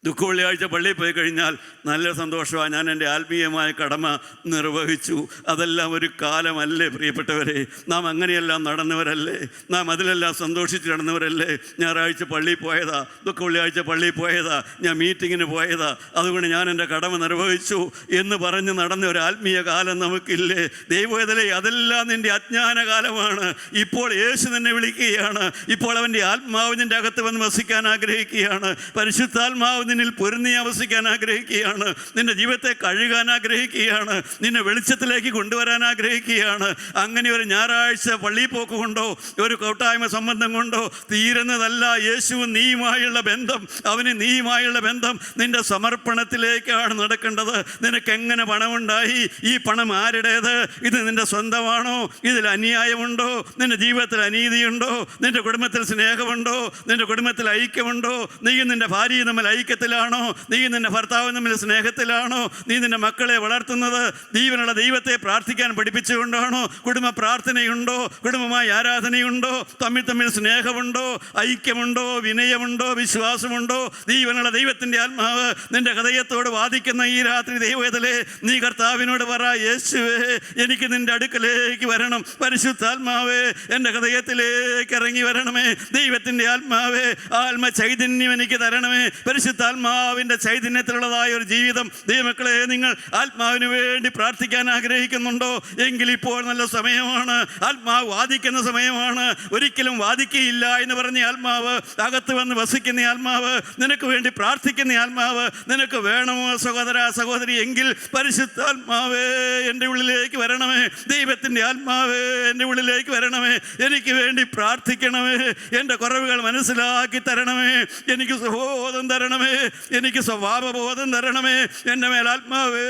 ദുഃഖവെള്ളിയാഴ്ച പള്ളിയിൽ പോയി കഴിഞ്ഞാൽ നല്ല സന്തോഷമാണ്, ഞാൻ എൻ്റെ ആത്മീയമായ കടമ നിർവഹിച്ചു. അതെല്ലാം ഒരു കാലമല്ലേ പ്രിയപ്പെട്ടവരെ? നാം അങ്ങനെയെല്ലാം നടന്നവരല്ലേ? നാം അതിലെല്ലാം സന്തോഷിച്ച് നടന്നവരല്ലേ? ഞായറാഴ്ച പള്ളിയിൽ പോയതാ, ദുഃഖവെള്ളിയാഴ്ച പള്ളിയിൽ പോയതാ, ഞാൻ മീറ്റിങ്ങിന് പോയതാ, അതുകൊണ്ട് ഞാൻ എൻ്റെ കടമ നിർവഹിച്ചു എന്ന് പറഞ്ഞ് നടന്ന ഒരു ആത്മീയ കാലം നമുക്കില്ലേ? ദൈവവേദലേ, അതെല്ലാം നിൻ്റെ അജ്ഞാന കാലമാണ്. ഇപ്പോൾ യേശു നിന്നെ വിളിക്കുകയാണ്. ഇപ്പോൾ അവൻ്റെ ആത്മാവ് നിൻ്റെ അകത്ത് വന്ന് വസിക്കാൻ ആഗ്രഹിക്കുകയാണ്. പരിശുദ്ധാത്മാവ് നിന്നിൽ പൊരുന്നി ആവസിക്കാൻ ആഗ്രഹിക്കുകയാണ്. നിന്റെ ജീവിതത്തെ കഴുകാൻ ആഗ്രഹിക്കുകയാണ്. നിന്നെ വെളിച്ചത്തിലേക്ക് കൊണ്ടുവരാൻ ആഗ്രഹിക്കുകയാണ്. അങ്ങനെ ഒരു ഞായറാഴ്ച പള്ളിയിൽ പോക്ക് കൊണ്ടോ ഒരു കൂട്ടായ്മ സംബന്ധം കൊണ്ടോ തീരുന്നതല്ല. യേശുവും നീയുമായുള്ള ബന്ധം, അവന് നീയുമായുള്ള ബന്ധം നിന്റെ സമർപ്പണത്തിലേക്കാണ് നടക്കേണ്ടത്. നിനക്കെങ്ങനെ പണമുണ്ടായി? ഈ പണം ആരുടേത്? ഇത് നിന്റെ സ്വന്തമാണോ? ഇതിൽ അന്യായമുണ്ടോ? നിന്റെ ജീവിതത്തിൽ അനീതിയുണ്ടോ? നിന്റെ കുടുംബത്തിൽ സ്നേഹമുണ്ടോ? നിന്റെ കുടുംബത്തിൽ ഐക്യമുണ്ടോ? നീയും നിന്റെ ഭാര്യയും തമ്മിൽ ഐക്യത്തിലാണോ? നീയും നിന്റെ ഭർത്താവും തമ്മിൽ സ്നേഹത്തിലാണോ? നീ നിന്റെ മക്കളെ വളർത്തുന്നത് ജീവനുള്ള ദൈവത്തെ പ്രാർത്ഥിക്കാൻ പഠിപ്പിച്ചുകൊണ്ടാണോ? കുടുംബ പ്രാർത്ഥനയുണ്ടോ? കുടുംബമായി ആരാധനയുണ്ടോ? തമ്മിൽ സ്നേഹമുണ്ടോ? ഐക്യമുണ്ടോ? വിനയമുണ്ടോ? വിശ്വാസമുണ്ടോ? ജീവനുള്ള ദൈവത്തിൻ്റെ ആത്മാവ് നിന്റെ ഹൃദയത്തോട് വാദിക്കുന്ന ഈ രാത്രി ദൈവത്തിലെ നീ കർത്താവിനോട് പറ, യേശുവേ എനിക്ക് നിന്റെ അടുക്കലേക്ക് വരണം. പരിശുദ്ധാത്മാവേ എൻ്റെ ഹൃദയത്തിലേക്ക് ഇറങ്ങി വരണമേ. ദൈവത്തിൻ്റെ ആത്മാവേ ആത്മ ചൈതന്യം എനിക്ക് തരണമേ. പരിശുദ്ധാത്മാവിൻ്റെ ചൈതന്യത്തിലുള്ളതായ ഒരു ജീവിതം ദൈവമക്കളെ നിങ്ങൾ ആത്മാവിന് വേണ്ടി പ്രാർത്ഥിക്കാൻ ആഗ്രഹിക്കുന്നുണ്ടോ? എങ്കിൽ ഇപ്പോൾ നല്ല സമയമാണ്. ആത്മാവ് വാദിക്കുന്ന സമയമാണ്. ഒരിക്കലും വാദിക്കുകയില്ല എന്ന് പറഞ്ഞ ആത്മാവ്, അകത്ത് വന്ന് വസിക്കുന്ന ആത്മാവ്, നിനക്ക് വേണ്ടി പ്രാർത്ഥിക്കുന്ന ആത്മാവ് നിനക്ക് വേണമോ സഹോദര സഹോദരി? എങ്കിൽ പരിശുദ്ധാത്മാവേ എൻ്റെ ഉള്ളിലേക്ക് വരണമേ. ദൈവത്തിൻ്റെ ആത്മാവേ എൻ്റെ ഉള്ളിലേക്ക് വരണമേ. എനിക്ക് വേണ്ടി പ്രാർത്ഥിക്കണമേ. എൻ്റെ കുറവുകൾ മനസ്സിലാക്കി തരണമേ. എനിക്ക് സുബോധം തരണമേ. എനിക്ക് സ്വഭാവബോധം തരണമേ. എൻ്റെ മേൽ ആത്മാവേ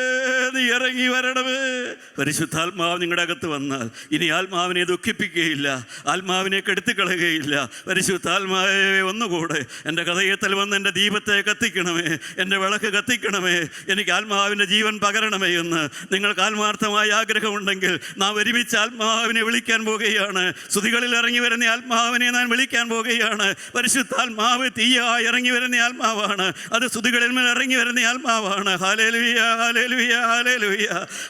നീ ഇറങ്ങി വരണമേ. പരിശുദ്ധാത്മാവ് നിങ്ങളുടെ അകത്ത് വന്നാൽ ഇനി ആത്മാവിനെ ദുഃഖിപ്പിക്കുകയില്ല, ആത്മാവിനെ കെടുത്തിക്കളയുകയില്ല. പരിശുദ്ധാത്മാവേ ഒന്നുകൂടെ എൻ്റെ ഹൃദയത്തിൽ വന്ന് എൻ്റെ ദീപത്തെ കത്തിക്കണമേ, എൻ്റെ വിളക്ക് കത്തിക്കണമേ, എനിക്ക് ആത്മാവിൻ്റെ ജീവൻ പകരണമേ എന്ന് നിങ്ങൾക്ക് ആത്മാർത്ഥമായ ആഗ്രഹമുണ്ടെങ്കിൽ നാം ഒരുമിച്ച് ആത്മാവിനെ വിളിക്കാൻ പോകുകയാണ്. സ്തുതികളിൽ ഇറങ്ങി വരുന്ന ആത്മാവിനെ നാം വിളിക്കാൻ പോകുകയാണ്. പരിശുദ്ധാത്മാവ് തീയായി ഇറങ്ങി വരുന്ന ആത്മാവാണ്. അത് സ്തുതികളിൽ മേൽ ഇറങ്ങി വരുന്ന ആത്മാവാണ്. Hallelujah hallelujah hallelujah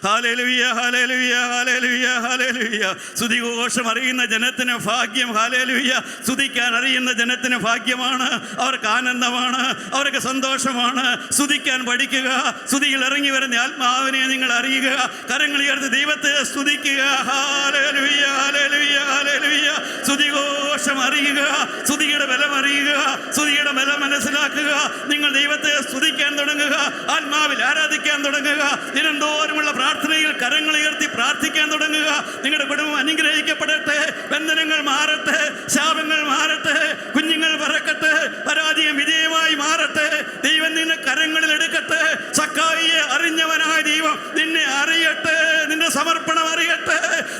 hallelujah hallelujah hallelujah hallelujah. സ്തുതിഘോഷം അറിയുന്ന ജനത്തിന് ഭാഗ്യം. ഹല്ലേലൂയ. സ്തുതിക്കാൻ അറിയുന്ന ജനത്തിന് ഭാഗ്യമാണ്. അവർക്ക് ആനന്ദമാണ്, അവർക്ക് സന്തോഷമാണ്. സ്തുതിക്കാൻ പഠിക്കുക. സ്തുതിയിൽ ഇറങ്ങി വരുന്ന ആത്മാവിനെ നിങ്ങൾ അറിയുക. കരങ്ങൾ ഉയർത്തി ദൈവത്തെ സ്തുതിക്കുക. Hallelujah hallelujah hallelujah. സ്തുതിഘോഷം അറിയുക. സ്തുതിയുടെ ബലം അറിയുക. സ്തുതിയുടെ ബലം മനസ്സിലാക്കുക. നിങ്ങൾ ദൈവത്തെ സ്തുതിക്കാൻ തുടങ്ങുക. ആത്മാവിൽ ആരാധിക്കാൻ തുടങ്ങുക. ദിനംതോറുമുള്ള പ്രാർത്ഥനയിൽ കരങ്ങൾ ഉയർത്തി പ്രാർത്ഥിക്കാൻ തുടങ്ങുക. നിങ്ങളുടെ കുടുംബം അനുഗ്രഹിക്കപ്പെടട്ടെ. ബന്ധനങ്ങൾ മാറട്ടെ. ശാപങ്ങൾ മാറട്ടെ. കുഞ്ഞുങ്ങൾ പറക്കട്ടെ. പരാജയം വിജയമായി മാറട്ടെ. ദൈവം നിന്നെ കരങ്ങളിൽ എടുക്കട്ടെ. സക്കായിയെ അറിഞ്ഞവനായ ദൈവം നിന്നെ അറിയട്ടെ. നിന്റെ സമർപ്പണം അറിയട്ടെ.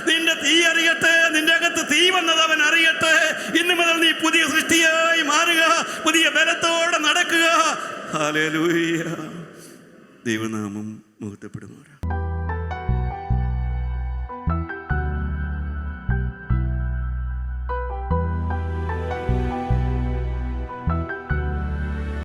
നിന്റെ തീ അറിയട്ടെ. നിന്റെ അകത്ത് തീ വന്നത് അവൻ അറിയട്ടെ. ഇന്നു മുതൽ നീ പുതിയ സൃഷ്ടിയായി മാറുക. പുതിയ ബലത്തോടെ നടക്കുക. ഹല്ലേലൂയ. ദൈവനാമം മഹത്വപ്പെടുമാറാകട്ടെ.